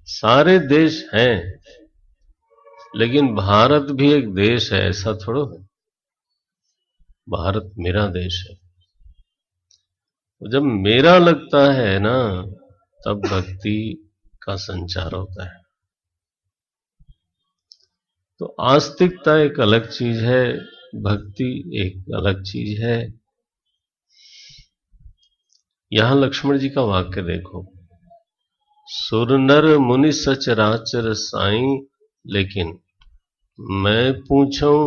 सारे देश हैं, लेकिन भारत भी एक देश है, ऐसा थोड़ा है। भारत मेरा देश है। जब मेरा लगता है ना, तब भक्ति का संचार होता है। तो आस्तिकता एक अलग चीज है, भक्ति एक अलग चीज है। यहां लक्ष्मण जी का वाक्य देखो, सुर नर मुनि सचराचर साईं, लेकिन मैं पूछूं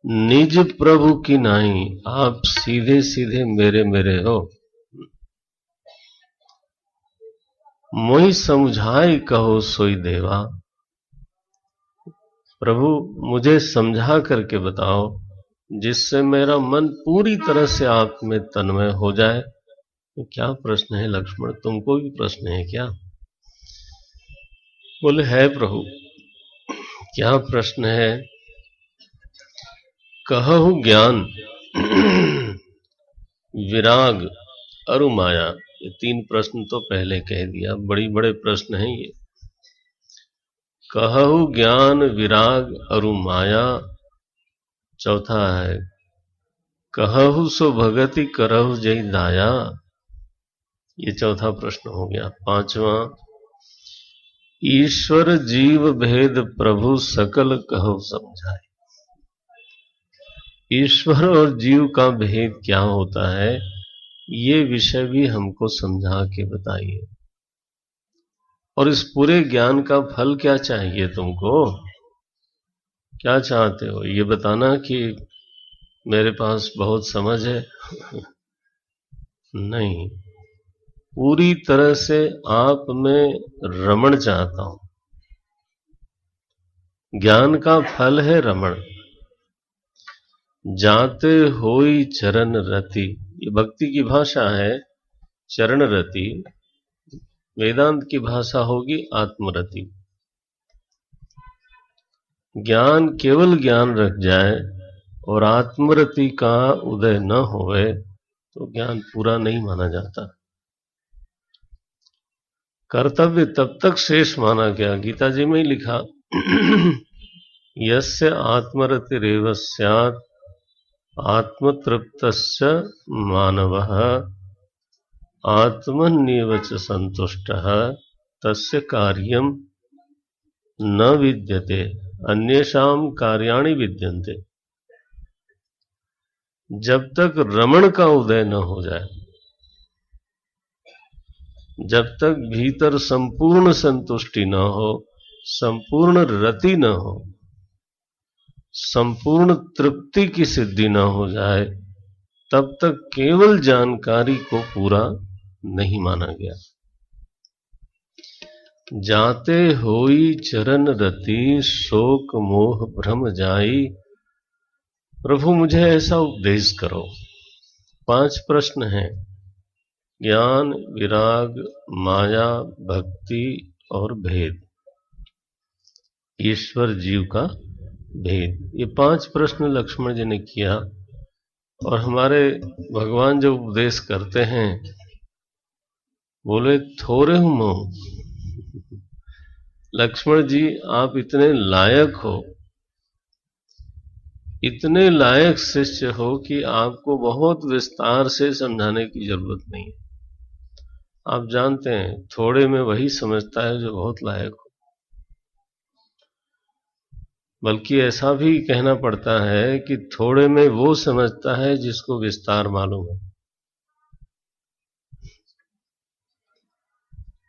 निज प्रभु की नाई। आप सीधे सीधे मेरे मेरे हो। मोहि समझाई कहो सोई देवा। प्रभु मुझे समझा करके बताओ, जिससे मेरा मन पूरी तरह से आप में तन्मय हो जाए। क्या प्रश्न है लक्ष्मण, तुमको भी प्रश्न है क्या? बोले है प्रभु। क्या प्रश्न है? कहु ज्ञान, विराग, अरु माया। ये तीन प्रश्न तो पहले कह दिया, बड़ी बड़े प्रश्न हैं ये। कहु ज्ञान, विराग, अरु माया। चौथा है कहु सो भगति करहु जय दाया। ये चौथा प्रश्न हो गया। पांचवा, ईश्वर जीव भेद प्रभु सकल कहु समझाए। ईश्वर और जीव का भेद क्या होता है, ये विषय भी हमको समझा के बताइए। और इस पूरे ज्ञान का फल क्या चाहिए तुमको? क्या चाहते हो? ये बताना कि मेरे पास बहुत समझ है? नहीं, पूरी तरह से आप में रमण चाहता हूं। ज्ञान का फल है रमण। जाते होई चरण रति, ये भक्ति की भाषा है। चरण रति वेदांत की भाषा होगी आत्मरति। ज्ञान केवल ज्ञान रख जाए और आत्मरति का उदय न होवे तो ज्ञान पूरा नहीं माना जाता। कर्तव्य तब तक शेष माना गया, गीता जी में ही लिखा यस्य आत्मरतिरेव स्यात् आत्मतृप्तस्य मानवः आत्मन्येव च संतुष्टः तस्य कार्यं न विद्यते अन्येषां कार्याणि विद्यन्ते। जब तक रमण का उदय न हो जाए, जब तक भीतर संपूर्ण संतुष्टि न हो, संपूर्ण रति न हो, संपूर्ण तृप्ति की सिद्धि न हो जाए, तब तक केवल जानकारी को पूरा नहीं माना गया। जाते होई चरण रति शोक मोह भ्रम जाई। प्रभु मुझे ऐसा उपदेश करो। 5 प्रश्न हैं, ज्ञान, विराग, माया, भक्ति और भेद, ईश्वर जीव का भेद। ये 5 प्रश्न लक्ष्मण जी ने किया और हमारे भगवान जो उपदेश करते हैं बोले थोरे हूं मोह। लक्ष्मण जी आप इतने लायक हो, इतने लायक शिष्य हो कि आपको बहुत विस्तार से समझाने की जरूरत नहीं है। आप जानते हैं थोड़े में वही समझता है जो बहुत लायक हो। बल्कि ऐसा भी कहना पड़ता है कि थोड़े में वो समझता है जिसको विस्तार मालूम है।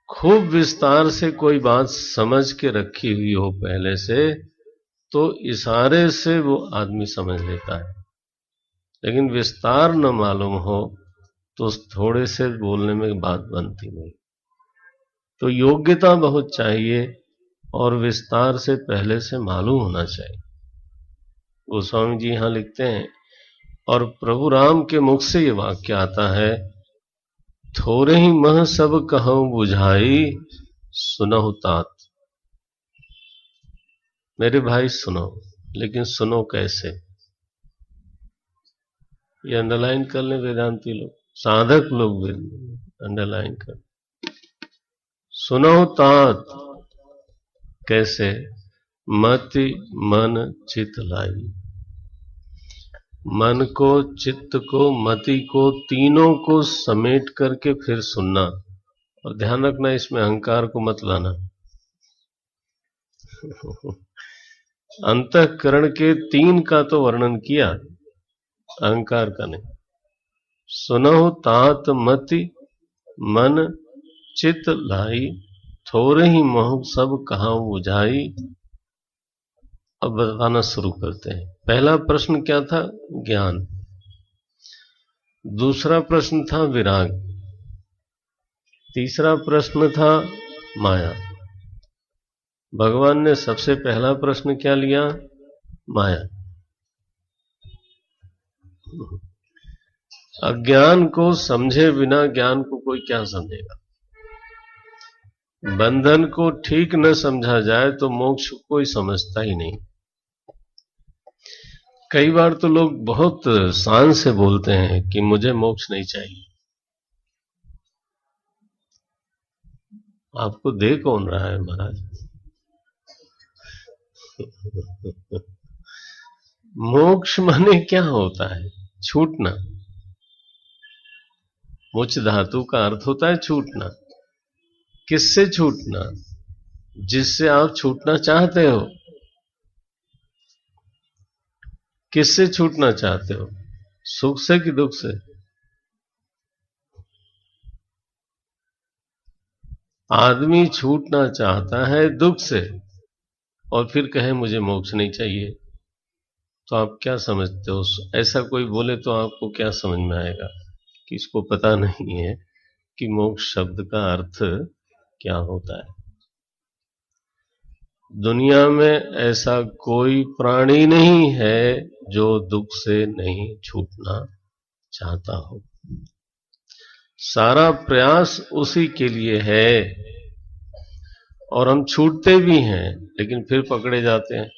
खूब विस्तार से कोई बात समझ के रखी हुई हो पहले से, तो इशारे से वो आदमी समझ लेता है। लेकिन विस्तार न मालूम हो तो उस थोड़े से बोलने में बात बनती नहीं। तो योग्यता बहुत चाहिए और विस्तार से पहले से मालूम होना चाहिए। गोस्वामी जी यहां लिखते हैं, और प्रभु राम के मुख से ये वाक्य आता है, थोड़े ही मह सब कहूं बुझाई सुनहु तात। मेरे भाई सुनो, लेकिन सुनो कैसे? ये अंडरलाइन कर लें वेदांती लोग, साधक लोग भी अंडरलाइन कर। सुनो तात कैसे? मति मन चित लाई। मन को, चित्त को, मति को, तीनों को समेट करके फिर सुनना। और ध्यान रखना इसमें अहंकार को मत लाना। अंतःकरण के 3 का तो वर्णन किया, अहंकार का नहीं। सुनहु तात मति मन चित लाई, थोड़े ही मोह सब कहां बुझाई। अब बताना शुरू करते हैं। पहला प्रश्न क्या था? ज्ञान। दूसरा प्रश्न था विराग। तीसरा प्रश्न था माया। भगवान ने सबसे पहला प्रश्न क्या लिया? माया। अज्ञान को समझे बिना ज्ञान को कोई क्या समझेगा? बंधन को ठीक न समझा जाए तो मोक्ष को कोई समझता ही नहीं। कई बार तो लोग बहुत शान से बोलते हैं कि मुझे मोक्ष नहीं चाहिए। आपको दे कौन रहा है महाराज? मोक्ष माने क्या होता है? छूटना। मोक्ष धातु का अर्थ होता है छूटना। किससे छूटना? जिससे आप छूटना चाहते हो। किससे छूटना चाहते हो? सुख से कि दुख से? आदमी छूटना चाहता है दुख से और फिर कहे मुझे मोक्ष नहीं चाहिए, तो आप क्या समझते हो? ऐसा कोई बोले तो आपको क्या समझ में आएगा कि इसको पता नहीं है कि मोक्ष शब्द का अर्थ क्या होता है। दुनिया में ऐसा कोई प्राणी नहीं है जो दुख से नहीं छूटना चाहता हो। सारा प्रयास उसी के लिए है, और हम छूटते भी हैं लेकिन फिर पकड़े जाते हैं,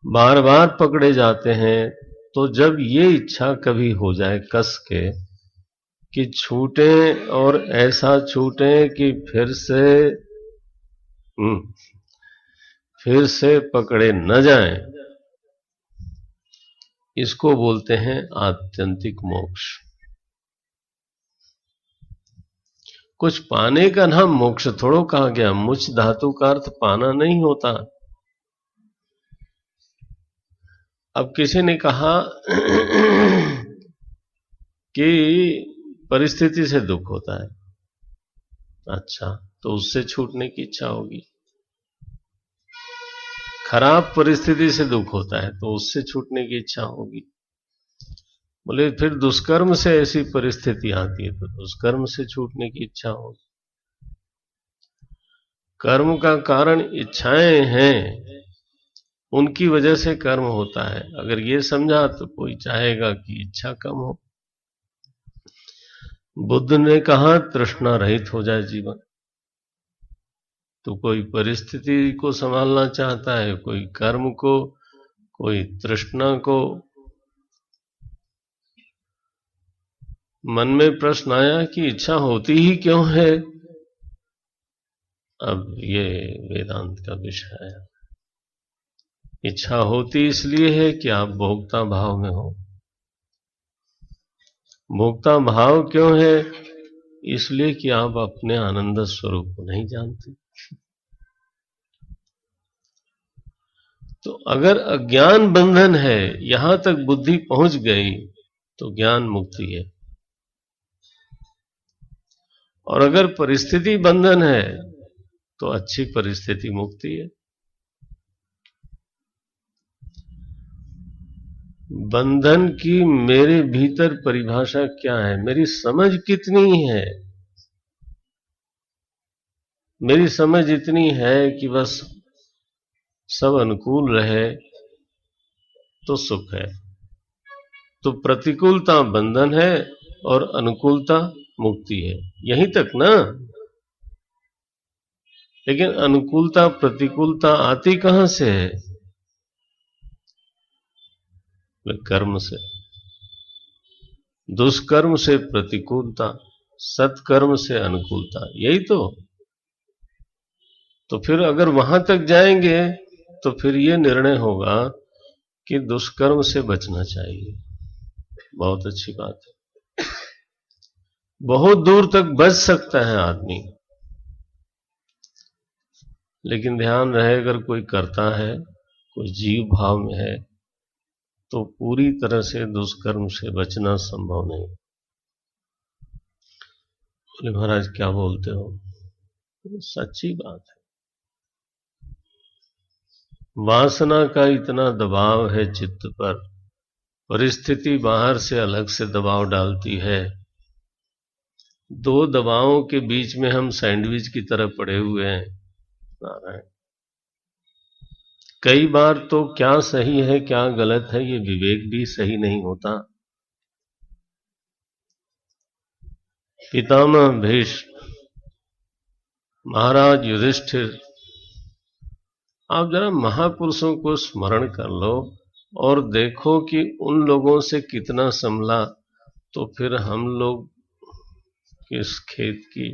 बार बार पकड़े जाते हैं। तो जब ये इच्छा कभी हो जाए कस के कि छूटे, और ऐसा छूटे कि फिर से पकड़े न जाएं, इसको बोलते हैं आत्यंतिक मोक्ष। कुछ पाने का नाम मोक्ष थोड़ो कहा गया। मुच धातु का अर्थ पाना नहीं होता। अब किसी ने कहा कि परिस्थिति से दुख होता है, अच्छा, तो उससे छूटने की इच्छा होगी। खराब परिस्थिति से दुख होता है तो उससे छूटने की इच्छा होगी। बोले फिर दुष्कर्म से ऐसी परिस्थिति आती है तो दुष्कर्म से छूटने की इच्छा होगी। कर्म का कारण इच्छाएं हैं, उनकी वजह से कर्म होता है। अगर ये समझा तो कोई चाहेगा कि इच्छा कम हो। बुद्ध ने कहा तृष्णा रहित हो जाए जीवन। तो कोई परिस्थिति को संभालना चाहता है, कोई कर्म को, कोई तृष्णा को। मन में प्रश्न आया कि इच्छा होती ही क्यों है। अब ये वेदांत का विषय है। इच्छा होती इसलिए है कि आप भोक्ता भाव में हो। भोक्ता भाव क्यों है? इसलिए कि आप अपने आनंद स्वरूप को नहीं जानते। तो अगर अज्ञान बंधन है, यहां तक बुद्धि पहुंच गई तो ज्ञान मुक्ति है। और अगर परिस्थिति बंधन है तो अच्छी परिस्थिति मुक्ति है। बंधन की मेरे भीतर परिभाषा क्या है, मेरी समझ कितनी है? मेरी समझ इतनी है कि बस सब अनुकूल रहे तो सुख है। तो प्रतिकूलता बंधन है और अनुकूलता मुक्ति है, यहीं तक ना। लेकिन अनुकूलता प्रतिकूलता आती कहां से है? कर्म से। दुष्कर्म से प्रतिकूलता, सत्कर्म से अनुकूलता, यही तो फिर अगर वहां तक जाएंगे तो फिर ये निर्णय होगा कि दुष्कर्म से बचना चाहिए। बहुत अच्छी बात है, बहुत दूर तक बच सकता है आदमी। लेकिन ध्यान रहे, अगर कोई करता है, कोई जीव भाव में है, तो पूरी तरह से दुष्कर्म से बचना संभव नहीं। बोले महाराज क्या बोलते हो? सच्ची बात है। वासना का इतना दबाव है चित्त पर, परिस्थिति बाहर से अलग से दबाव डालती है। दो दबावों के बीच में हम सैंडविच की तरह पड़े हुए हैं। नारायण, कई बार तो क्या सही है क्या गलत है ये विवेक भी सही नहीं होता। पितामह भीष्म, महाराज युधिष्ठिर, आप जरा महापुरुषों को स्मरण कर लो और देखो कि उन लोगों से कितना संभला, तो फिर हम लोग किस खेत की।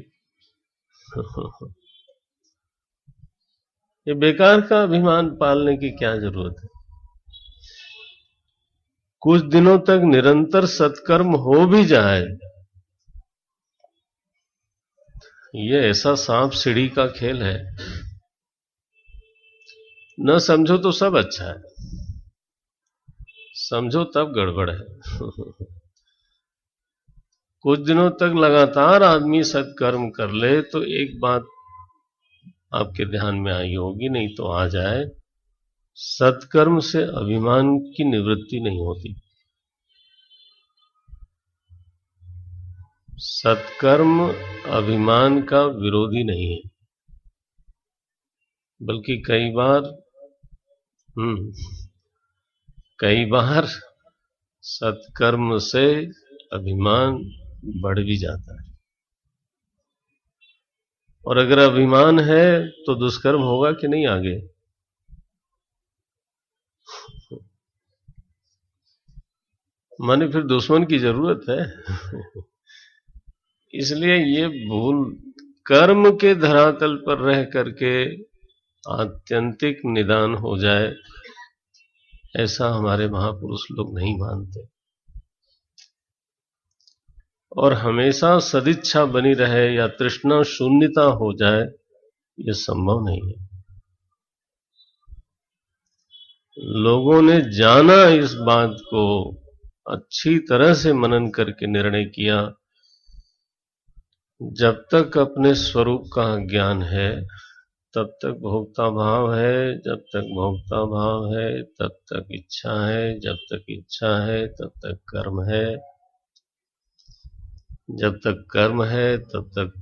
ये बेकार का अभिमान पालने की क्या जरूरत है? कुछ दिनों तक निरंतर सत्कर्म हो भी जाए, ये ऐसा सांप सीढ़ी का खेल है। न समझो तो सब अच्छा है, समझो तब गड़बड़ है। कुछ दिनों तक लगातार आदमी सत्कर्म कर ले तो एक बात आपके ध्यान में आई होगी, नहीं तो आ जाए, सत्कर्म से अभिमान की निवृत्ति नहीं होती। सत्कर्म अभिमान का विरोधी नहीं है, बल्कि कई बार सत्कर्म से अभिमान बढ़ भी जाता है। और अगर अभिमान है तो दुष्कर्म होगा कि नहीं आगे? माने फिर दुश्मन की जरूरत है। इसलिए ये भूल कर्म के धरातल पर रह करके आत्यंतिक निदान हो जाए, ऐसा हमारे महापुरुष लोग नहीं मानते। और हमेशा सदिच्छा बनी रहे या तृष्णा शून्यता हो जाए, ये संभव नहीं है। लोगों ने जाना इस बात को, अच्छी तरह से मनन करके निर्णय किया, जब तक अपने स्वरूप का ज्ञान है तब तक भोक्ता भाव है, जब तक भोक्ता भाव है तब तक इच्छा है, जब तक इच्छा है तब तक कर्म है, जब तक कर्म है तब तक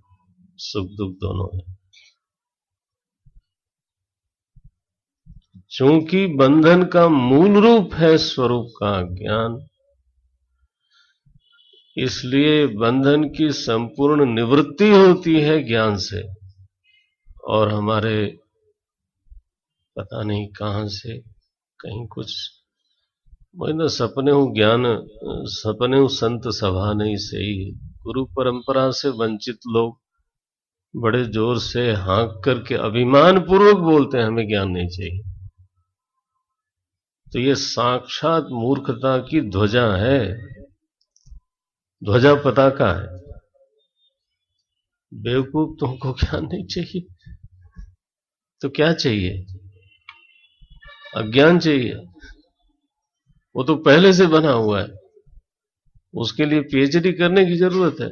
सुख दुख दोनों है। चूंकि बंधन का मूल रूप है स्वरूप का ज्ञान, इसलिए बंधन की संपूर्ण निवृत्ति होती है ज्ञान से। और हमारे पता नहीं कहां से कहीं कुछ ना सपने हूं ज्ञान, सपने हूं संत सभा नहीं सही। गुरु परंपरा से वंचित लोग बड़े जोर से हाँक करके अभिमान पूर्वक बोलते हैं हमें ज्ञान नहीं चाहिए। तो ये साक्षात मूर्खता की ध्वजा है, ध्वजा पताका है। बेवकूफ, तुमको ज्ञान नहीं चाहिए तो क्या चाहिए? अज्ञान चाहिए। वो तो पहले से बना हुआ है, उसके लिए पीएचडी करने की जरूरत है।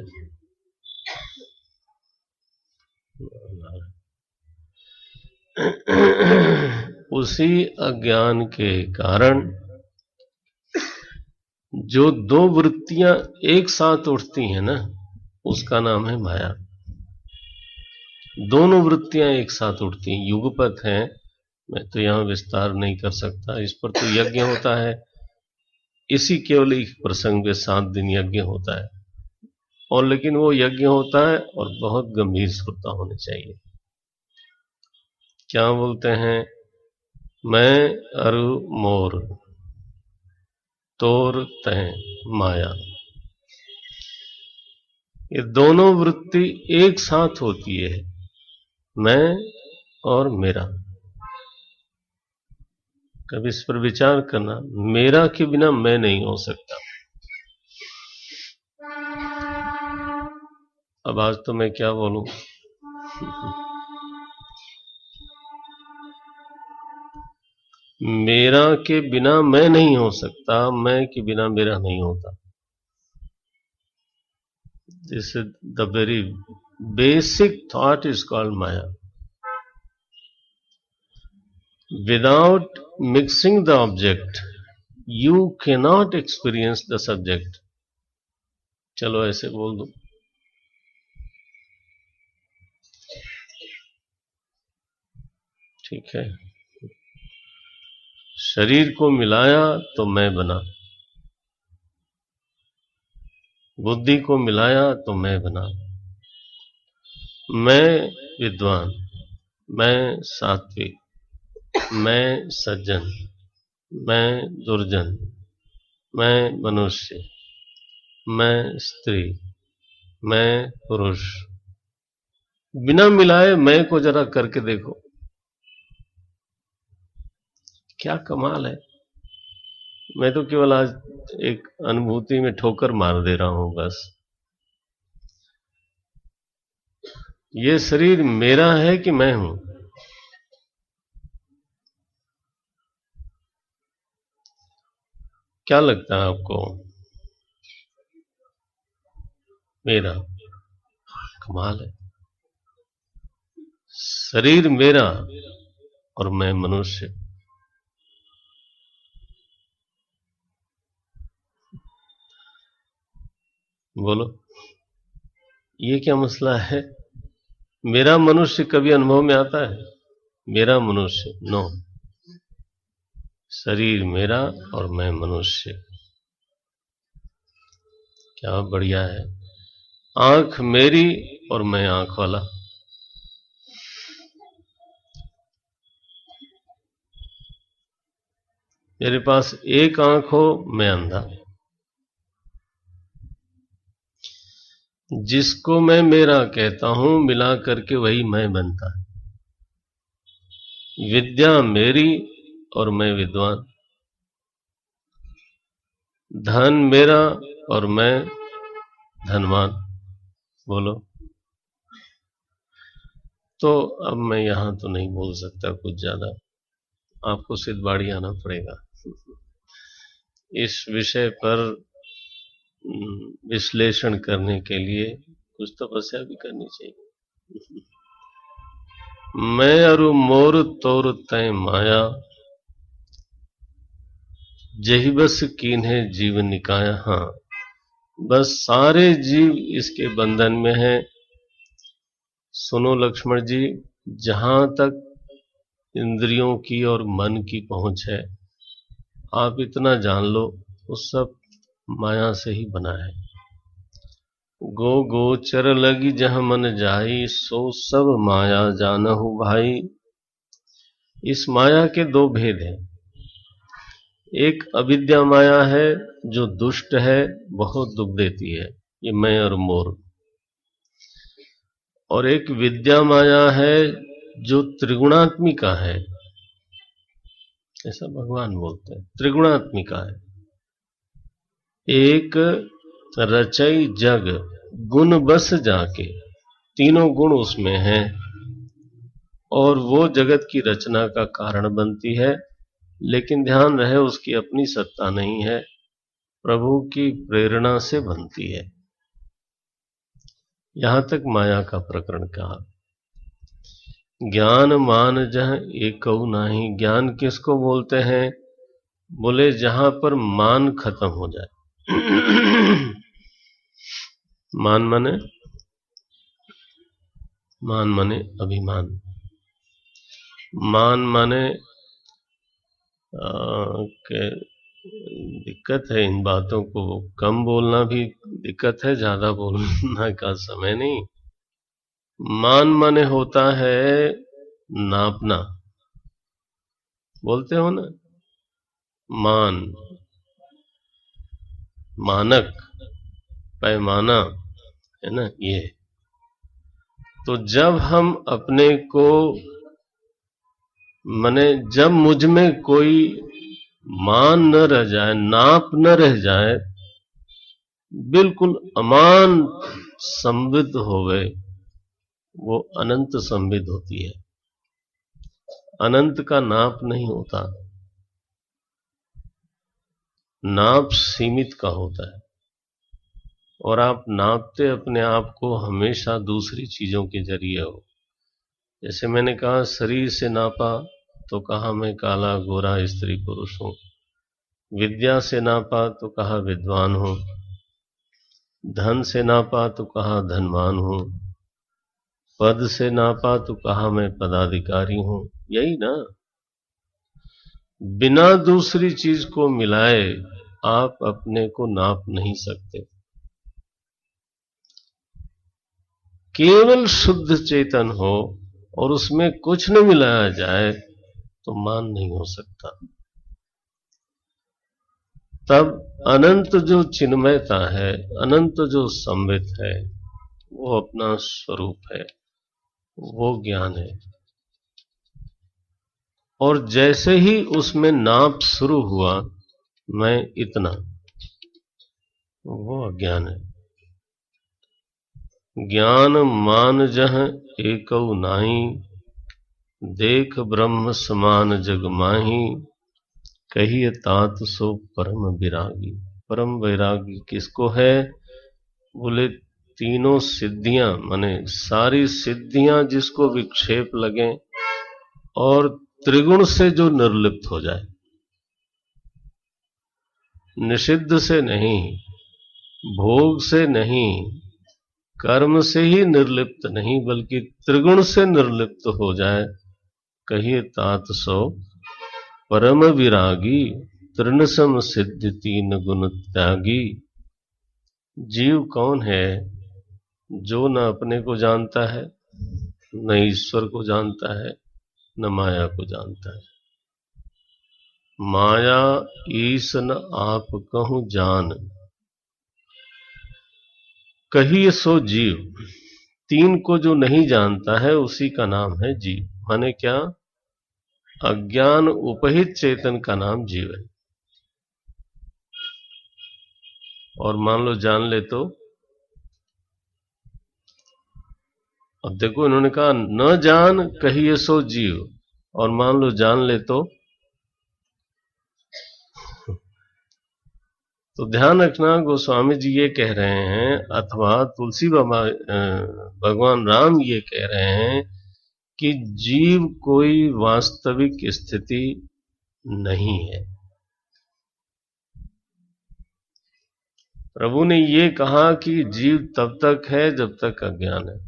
उसी अज्ञान के कारण जो दो वृत्तियां एक साथ उठती हैं ना, उसका नाम है माया। दोनों वृत्तियां एक साथ उठती हैं, युगपत हैं। मैं तो यहां विस्तार नहीं कर सकता, इस पर तो यज्ञ होता है। इसी केवल एक प्रसंग में 7 दिन यज्ञ होता है, और लेकिन वो यज्ञ होता है और बहुत गंभीर श्रोता होने चाहिए। क्या बोलते हैं? मैं अरु मोर तोर तह माया। ये दोनों वृत्ति एक साथ होती है, मैं और मेरा। कभी इस पर विचार करना, मेरा के बिना मैं नहीं हो सकता। अब आज तो मैं क्या बोलूं? मेरा के बिना मैं नहीं हो सकता, मैं के बिना मेरा नहीं होता। This is the very basic thought is called Maya. Without mixing the object, you cannot experience the subject. चलो ऐसे बोल दो। ठीक है, शरीर को मिलाया तो मैं बना, बुद्धि को मिलाया तो मैं बना। मैं विद्वान, मैं सात्विक, मैं सज्जन, मैं दुर्जन, मैं मनुष्य, मैं स्त्री, मैं पुरुष। बिना मिलाए मैं को जरा करके देखो, क्या कमाल है। मैं तो केवल आज एक अनुभूति में ठोकर मार दे रहा हूं बस। ये शरीर मेरा है कि मैं हूं? क्या लगता है आपको? मेरा। कमाल है, शरीर मेरा और मैं मनुष्य। बोलो। ये क्या मसला है? मेरा मनुष्य कभी अनुभव में आता है? मेरा मनुष्य नो, शरीर मेरा और मैं मनुष्य। क्या बढ़िया है। आंख मेरी और मैं आंख वाला। मेरे पास एक आंख हो, मैं अंधा। जिसको मैं मेरा कहता हूं, मिला करके वही मैं बनता है। विद्या मेरी और मैं विद्वान। धन मेरा और मैं धनवान। बोलो। तो अब मैं यहां तो नहीं बोल सकता कुछ ज्यादा, आपको सिद्धबाड़ी आना पड़ेगा। इस विषय पर विश्लेषण करने के लिए कुछ तपस्या भी करनी चाहिए। मैं अरु मोर तोर तय माया, जही बस कीन्हे जीव निकाया। हाँ, बस सारे जीव इसके बंधन में हैं। सुनो लक्ष्मण जी, जहां तक इंद्रियों की और मन की पहुंच है, आप इतना जान लो, वो सब माया से ही बना है। गो गोचर लगी जहां मन जाई, सो सब माया जानहु भाई। इस माया के दो भेद हैं। एक अविद्या माया है जो दुष्ट है, बहुत दुख देती है, ये मैं और मोर। और एक विद्या माया है जो त्रिगुणात्मिका है, ऐसा भगवान बोलते हैं, त्रिगुणात्मिका है। एक रचई जग गुण बस जाके, तीनों गुण उसमें हैं और वो जगत की रचना का कारण बनती है। लेकिन ध्यान रहे, उसकी अपनी सत्ता नहीं है, प्रभु की प्रेरणा से बनती है। यहां तक माया का प्रकरण कहा। ज्ञान मान जह एकऊ नाही। ज्ञान किसको बोलते हैं? बोले जहां पर मान खत्म हो जाए। मान माने अभिमान। मान माने के दिक्कत है इन बातों को कम बोलना भी दिक्कत है, ज्यादा बोलना का समय नहीं। मान माने होता है नापना, बोलते हो ना, मान, मानक, पैमाना, है ना ये। तो जब हम अपने को माने, जब मुझ में कोई मान न रह जाए, नाप न रह जाए, बिल्कुल अमान संविद हो गए, वो अनंत संविद होती है। अनंत का नाप नहीं होता, नाप सीमित का होता है। और आप नापते अपने आप को हमेशा दूसरी चीजों के जरिए हो। जैसे मैंने कहा, शरीर से नापा तो कहा मैं काला गोरा स्त्री पुरुष हूं। विद्या से नापा तो कहा विद्वान हूं। धन से नापा तो कहा धनवान हूं। पद से नापा तो कहा मैं पदाधिकारी हूं। यही ना। बिना दूसरी चीज को मिलाए आप अपने को नाप नहीं सकते। केवल शुद्ध चेतन हो और उसमें कुछ न मिलाया जाए तो मान नहीं हो सकता। तब अनंत जो चिन्मयता है, अनंत जो संवित है, वो अपना स्वरूप है, वो ज्ञान है। और जैसे ही उसमें नाप शुरू हुआ, मैं इतना, वो अज्ञान है। ज्ञान मान जह एकऊ नाही, देख ब्रह्म समान जग माही। कहिए तात सो परम विरागी। परम वैरागी किसको है? बोले तीनों सिद्धियां, माने सारी सिद्धियां जिसको विक्षेप लगे और त्रिगुण से जो निर्लिप्त हो जाए, निषिद्ध से नहीं, भोग से नहीं, कर्म से ही निर्लिप्त नहीं बल्कि त्रिगुण से निर्लिप्त हो जाए, कहिए तात सो परम विरागी, तृण सम सिद्धि तीन गुण त्यागी। जीव कौन है? जो न अपने को जानता है, न ईश्वर को जानता है, न माया को जानता है। माया ईस न आप कहूं जान, कहिए सो जीव। तीन को जो नहीं जानता है उसी का नाम है जीव। माने क्या? अज्ञान उपहित चेतन का नाम जीव है। और मान लो जान ले तो, अब देखो इन्होंने कहा न जान कहिए सो जीव, और मान लो जान ले तो ध्यान रखना गोस्वामी जी ये कह रहे हैं, अथवा तुलसी बाबा भगवान राम ये कह रहे हैं कि जीव कोई वास्तविक स्थिति नहीं है। प्रभु ने ये कहा कि जीव तब तक है जब तक अज्ञान है।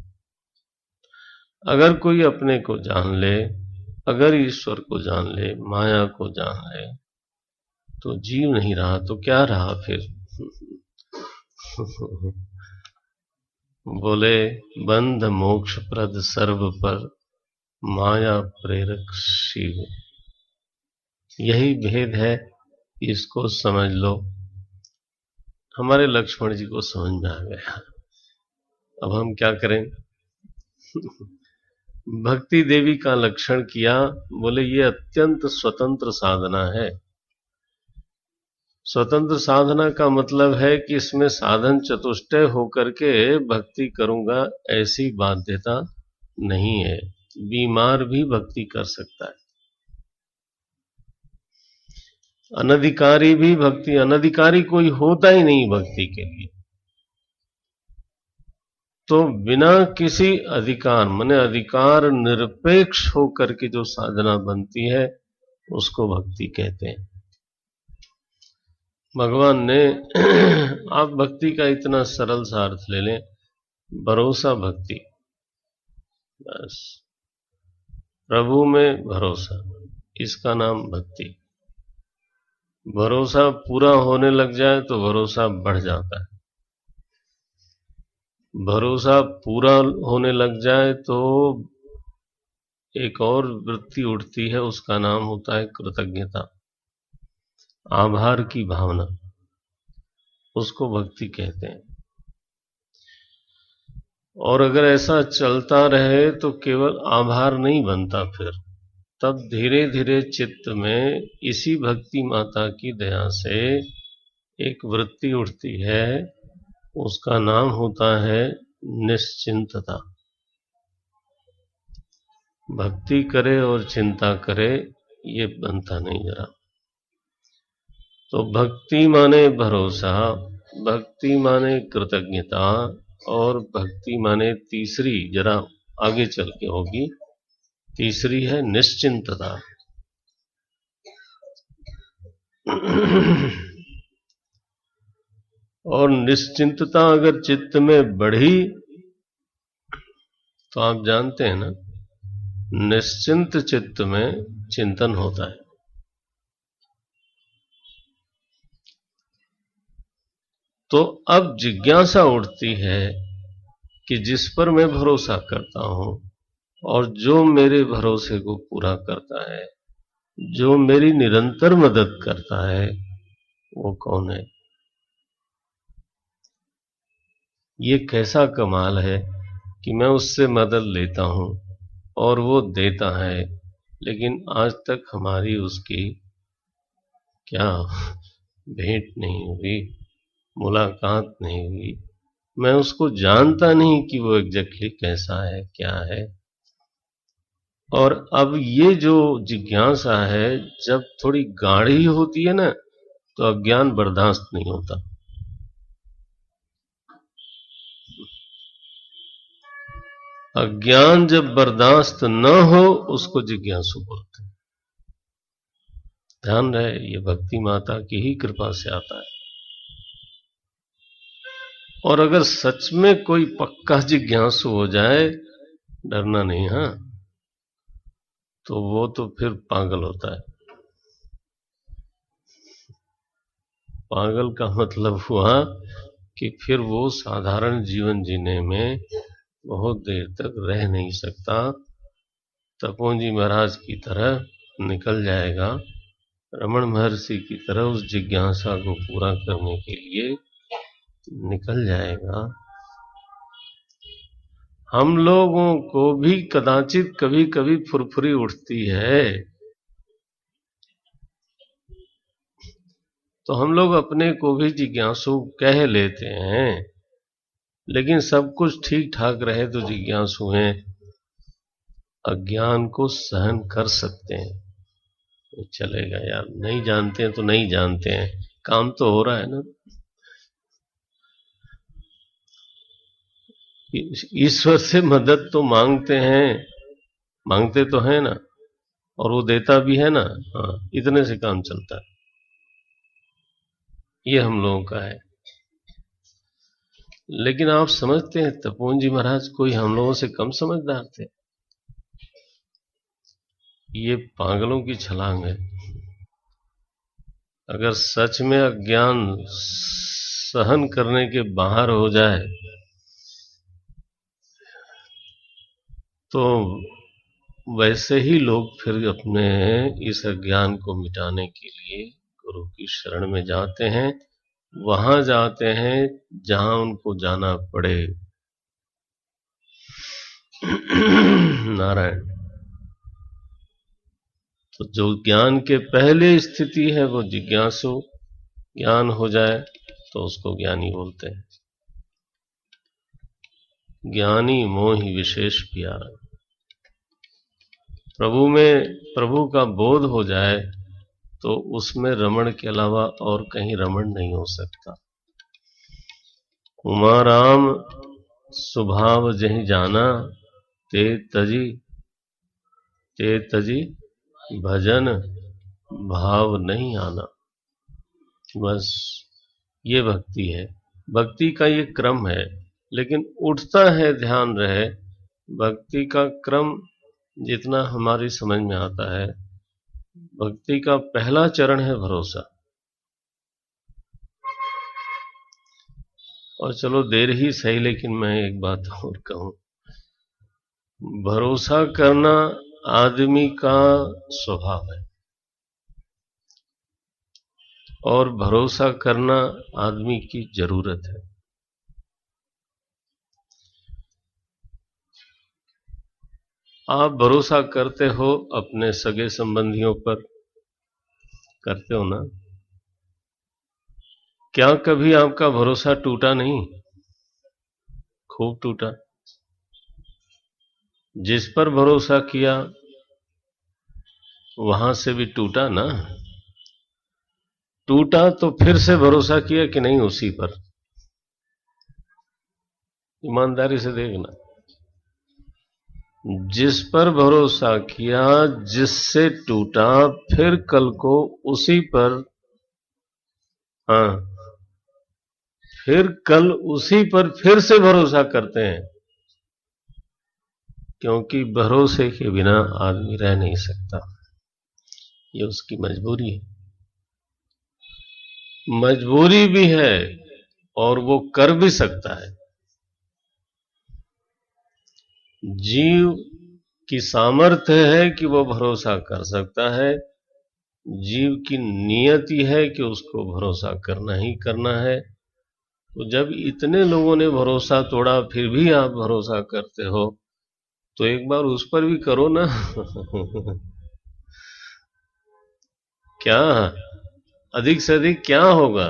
अगर कोई अपने को जान ले, अगर ईश्वर को जान ले, माया को जान ले, तो जीव नहीं रहा तो क्या रहा फिर? बोले बंध मोक्ष प्रद सर्व पर, माया प्रेरक शिव। यही भेद है, इसको समझ लो। हमारे लक्ष्मण जी को समझ में आ गया। अब हम क्या करें? भक्ति देवी का लक्षण किया, बोले ये अत्यंत स्वतंत्र साधना है। स्वतंत्र साधना का मतलब है कि इसमें साधन चतुष्टय होकर के भक्ति करूंगा ऐसी बाध्यता नहीं है। बीमार भी भक्ति कर सकता है, अनधिकारी भी भक्ति, अनधिकारी कोई होता ही नहीं भक्ति के लिए। तो बिना किसी अधिकार, माने अधिकार निरपेक्ष होकर के जो साधना बनती है उसको भक्ति कहते हैं। भगवान ने आप भक्ति का इतना सरल सा अर्थ ले लें, भरोसा भक्ति, बस प्रभु में भरोसा, इसका नाम भक्ति। भरोसा पूरा होने लग जाए तो भरोसा बढ़ जाता है। भरोसा पूरा होने लग जाए तो एक और वृत्ति उठती है, उसका नाम होता है कृतज्ञता, आभार की भावना, उसको भक्ति कहते हैं। और अगर ऐसा चलता रहे तो केवल आभार नहीं बनता, फिर तब धीरे धीरे चित्त में इसी भक्ति माता की दया से एक वृत्ति उठती है, उसका नाम होता है निश्चिंतता। भक्ति करे और चिंता करे ये बनता नहीं जरा। तो भक्ति माने भरोसा, भक्ति माने कृतज्ञता, और भक्ति माने तीसरी जरा आगे चल के होगी, तीसरी है निश्चिंतता। और निश्चिंतता अगर चित्त में बढ़ी तो आप जानते हैं ना, निश्चिंत चित्त में चिंतन होता है। तो अब जिज्ञासा उठती है कि जिस पर मैं भरोसा करता हूं और जो मेरे भरोसे को पूरा करता है, जो मेरी निरंतर मदद करता है, वो कौन है? ये कैसा कमाल है कि मैं उससे मदद लेता हूं और वो देता है, लेकिन आज तक हमारी उसकी क्या भेंट नहीं हुई, मुलाकात नहीं हुई। मैं उसको जानता नहीं कि वो एग्जैक्टली कैसा है, क्या है। और अब ये जो जिज्ञासा है जब थोड़ी गाढ़ी होती है ना, तो अज्ञान बर्दाश्त नहीं होता। अज्ञान जब बर्दाश्त न हो उसको जिज्ञासु बोलते हैं। ध्यान रहे, ये भक्ति माता की ही कृपा से आता है। और अगर सच में कोई पक्का जिज्ञासु हो जाए, डरना नहीं, हाँ, तो वो तो फिर पागल होता है। पागल का मतलब हुआ कि फिर वो साधारण जीवन जीने में बहुत देर तक रह नहीं सकता, तपोवन जी महाराज की तरह निकल जाएगा, रमण महर्षि की तरह उस जिज्ञासा को पूरा करने के लिए निकल जाएगा। हम लोगों को भी कदाचित कभी कभी फुरफुरी उठती है, तो हम लोग अपने को भी जिज्ञासु कह लेते हैं, लेकिन सब कुछ ठीक ठाक रहे तो जिज्ञासु हैं, अज्ञान को सहन कर सकते हैं, तो चलेगा यार, नहीं जानते हैं तो नहीं जानते हैं, काम तो हो रहा है ना। ईश्वर से मदद तो मांगते हैं, मांगते तो है ना, और वो देता भी है ना, हाँ, इतने से काम चलता है, ये हम लोगों का है। लेकिन आप समझते हैं तपोवन जी महाराज कोई हम लोगों से कम समझदार थे? ये पागलों की छलांग है। अगर सच में अज्ञान सहन करने के बाहर हो जाए तो वैसे ही लोग फिर अपने इस अज्ञान को मिटाने के लिए गुरु की शरण में जाते हैं, वहां जाते हैं जहां उनको जाना पड़े। नारायण। तो जो ज्ञान के पहले स्थिति है वो जिज्ञासु, ज्ञान हो जाए तो उसको ज्ञानी बोलते हैं। ज्ञानी मोहि विशेष प्यारा। प्रभु में प्रभु का बोध हो जाए तो उसमें रमण के अलावा और कहीं रमण नहीं हो सकता। उमा राम स्वभाव जहि जाना, ते तजी भजन भाव नहीं आना। बस ये भक्ति है, भक्ति का ये क्रम है। लेकिन उठता है, ध्यान रहे, भक्ति का क्रम जितना हमारी समझ में आता है, भक्ति का पहला चरण है भरोसा। और चलो देर ही सही, लेकिन मैं एक बात और कहूं, भरोसा करना आदमी का स्वभाव है, और भरोसा करना आदमी की जरूरत है। आप भरोसा करते हो अपने सगे संबंधियों पर, करते हो ना? क्या कभी आपका भरोसा टूटा नहीं? खूब टूटा। जिस पर भरोसा किया वहां से भी टूटा ना। टूटा तो फिर से भरोसा किया कि नहीं उसी पर? ईमानदारी से देखना, जिस पर भरोसा किया, जिससे टूटा, फिर कल को उसी पर, हाँ, फिर कल उसी पर फिर से भरोसा करते हैं, क्योंकि भरोसे के बिना आदमी रह नहीं सकता, ये उसकी मजबूरी है। मजबूरी भी है और वो कर भी सकता है। जीव की सामर्थ्य है कि वो भरोसा कर सकता है, जीव की नियति है कि उसको भरोसा करना ही करना है। तो जब इतने लोगों ने भरोसा तोड़ा फिर भी आप भरोसा करते हो, तो एक बार उस पर भी करो ना। क्या अधिक से अधिक क्या होगा?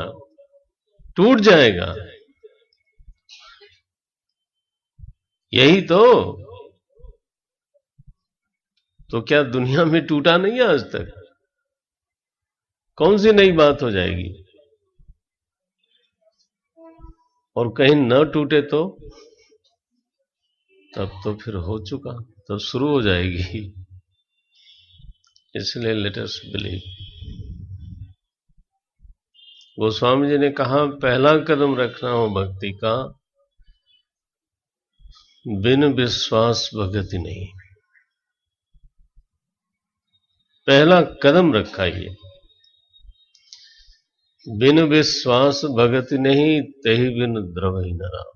टूट जाएगा, यही तो क्या दुनिया में टूटा नहीं है आज तक? कौन सी नई बात हो जाएगी? और कहीं न टूटे तो तब तो फिर हो चुका, तब शुरू हो जाएगी। इसलिए let us believe. Goswami ji ने कहा पहला कदम रखना हो भक्ति का, बिन विश्वास भगति नहीं। पहला कदम रखा ये, बिन विश्वास भगति नहीं, तहि बिन द्रवहि न राम।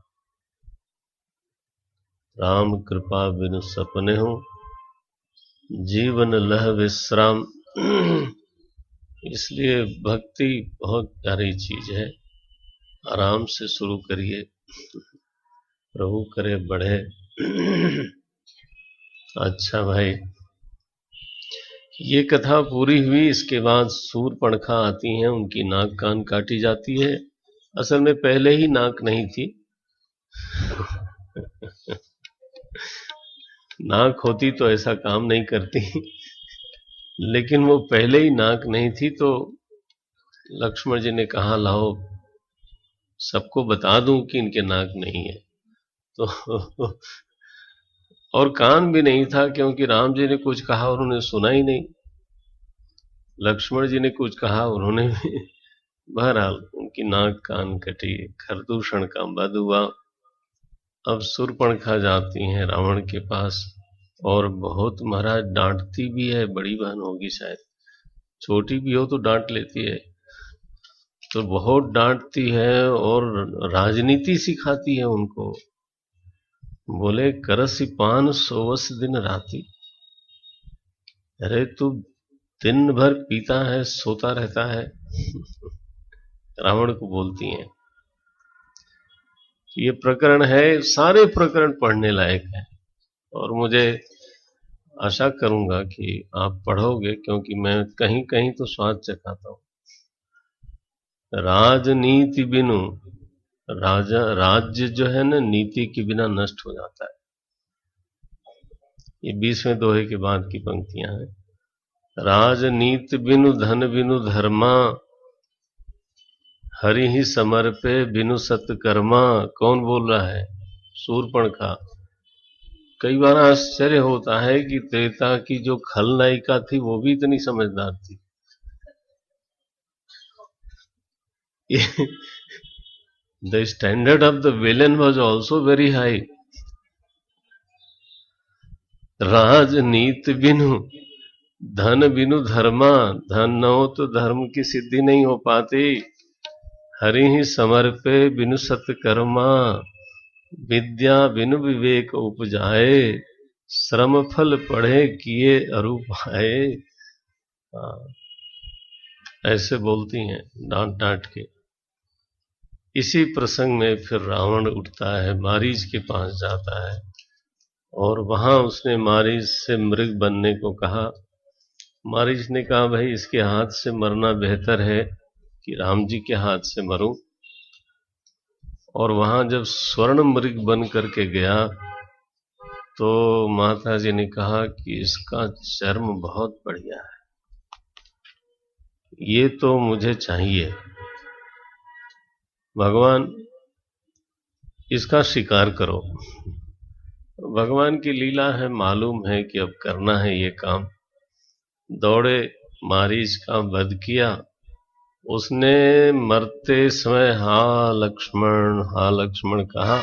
राम कृपा बिनु सपने हो, जीवन लह विश्राम। इसलिए भक्ति बहुत प्यारी चीज है। आराम से शुरू करिए, प्रभु करे बढ़े। अच्छा भाई, ये कथा पूरी हुई। इसके बाद शूर्पणखा आती हैं, उनकी नाक कान काटी जाती है। असल में पहले ही नाक नहीं थी। नाक होती तो ऐसा काम नहीं करती, लेकिन वो पहले ही नाक नहीं थी। तो लक्ष्मण जी ने कहा लाओ सबको बता दूं कि इनके नाक नहीं है। तो और कान भी नहीं था, क्योंकि राम जी ने कुछ कहा उन्होंने सुना ही नहीं, लक्ष्मण जी ने कुछ कहा उन्होंने भी। बहरहाल उनकी नाक कान कटी, खरदूषण का वध हुआ। अब शूर्पणखा जाती हैं रावण के पास, और बहुत महाराज डांटती भी है। बड़ी बहन होगी शायद, छोटी भी हो तो डांट लेती है। तो बहुत डांटती है और राजनीति सिखाती है उनको। बोले करसी पान सोवस दिन राती। अरे तू दिन भर पीता है, सोता रहता है। रावण को बोलती हैं। ये प्रकरण है, सारे प्रकरण पढ़ने लायक है, और मुझे आशा करूंगा कि आप पढ़ोगे, क्योंकि मैं कहीं कहीं तो स्वाद चखाता हूं। राजनीति बिनु, राजा राज्य जो है ना, नीति के बिना नष्ट हो जाता है। ये 20वें दोहे के बाद की पंक्तियां हैं। राजनीति बिनु धन बिनु धर्मा, हरि ही समर्पे बिनु सत्कर्मा। कौन बोल रहा है? शूर्पणखा। कई बार आश्चर्य होता है कि त्रेता की जो खलनायिका थी वो भी इतनी समझदार थी। The standard of the villain was also very high. राजनीति बिनु धन बिनु धर्मा, धन न हो तो धर्म की सिद्धि नहीं हो पाती। हरि ही समर्पे बिनु सत्कर्मा, विद्या बिनु विवेक उपजाए। श्रम फल पढ़े किए अरूपाए। ऐसे बोलती हैं डांट डांट के। इसी प्रसंग में फिर रावण उठता है, मारीच के पास जाता है, और वहां उसने मारीच से मृग बनने को कहा। मारीच ने कहा भाई इसके हाथ से मरना बेहतर है कि राम जी के हाथ से मरूं। और वहां जब स्वर्ण मृग बन करके गया तो माता जी ने कहा कि इसका चर्म बहुत बढ़िया है, ये तो मुझे चाहिए। भगवान इसका शिकार करो। भगवान की लीला है, मालूम है कि अब करना है ये काम। दौड़े, मारीच का वध किया। उसने मरते समय हा लक्ष्मण कहा।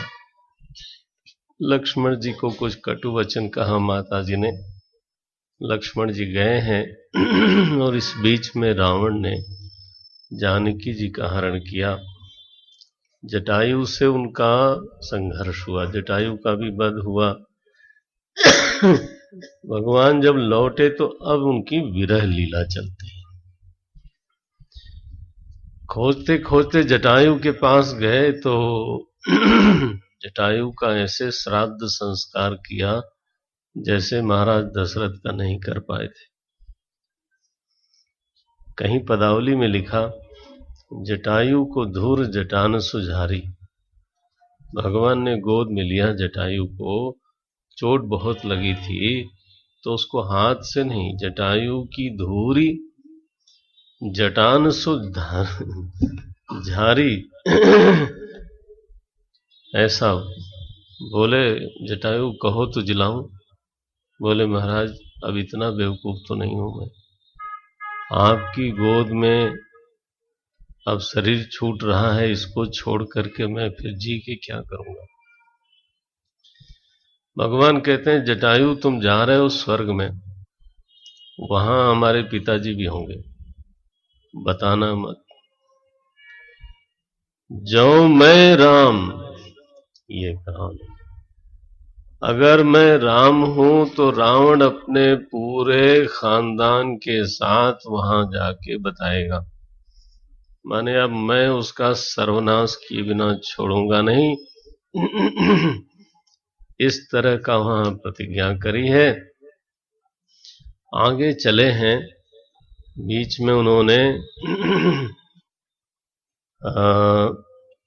लक्ष्मण जी को कुछ कटु वचन कहा माता जी ने। लक्ष्मण जी गए हैं और इस बीच में रावण ने जानकी जी का हरण किया। जटायु से उनका संघर्ष हुआ, जटायु का भी वध हुआ। भगवान जब लौटे तो अब उनकी विरह लीला चलती है। खोजते खोजते जटायु के पास गए तो जटायु का ऐसे श्राद्ध संस्कार किया जैसे महाराज दशरथ का नहीं कर पाए थे। कहीं पदावली में लिखा, जटायु को धूर जटान सुझारी। भगवान ने गोद में लिया जटायु को, चोट बहुत लगी थी तो उसको हाथ से नहीं, जटायु की धूरी जटान झारी। ऐसा बोले, जटायु कहो तो जिलाऊं। बोले महाराज अब इतना बेवकूफ तो नहीं हूं मैं, आपकी गोद में अब शरीर छूट रहा है, इसको छोड़ करके मैं फिर जी के क्या करूंगा। भगवान कहते हैं जटायु तुम जा रहे हो स्वर्ग में, वहां हमारे पिताजी भी होंगे, बताना मत। जो मैं राम, ये कहा, अगर मैं राम हूं तो रावण अपने पूरे खानदान के साथ वहां जाके बताएगा, माने अब मैं उसका सर्वनाश किए बिना छोड़ूंगा नहीं। इस तरह का वहां प्रतिज्ञा करी है। आगे चले हैं, बीच में उन्होंने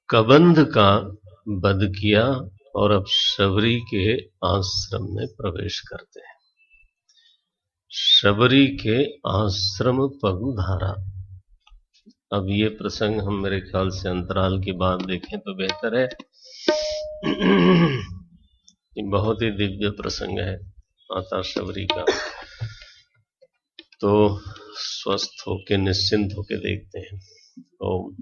कबंध का वध किया और अब शबरी के आश्रम में प्रवेश करते हैं। शबरी के आश्रम पगुधारा। अब ये प्रसंग हम मेरे ख्याल से अंतराल की बात देखें तो बेहतर है। ये बहुत ही दिव्य प्रसंग है माता शबरी का। तो स्वस्थ होके निश्चिंत होके देखते हैं। ओम।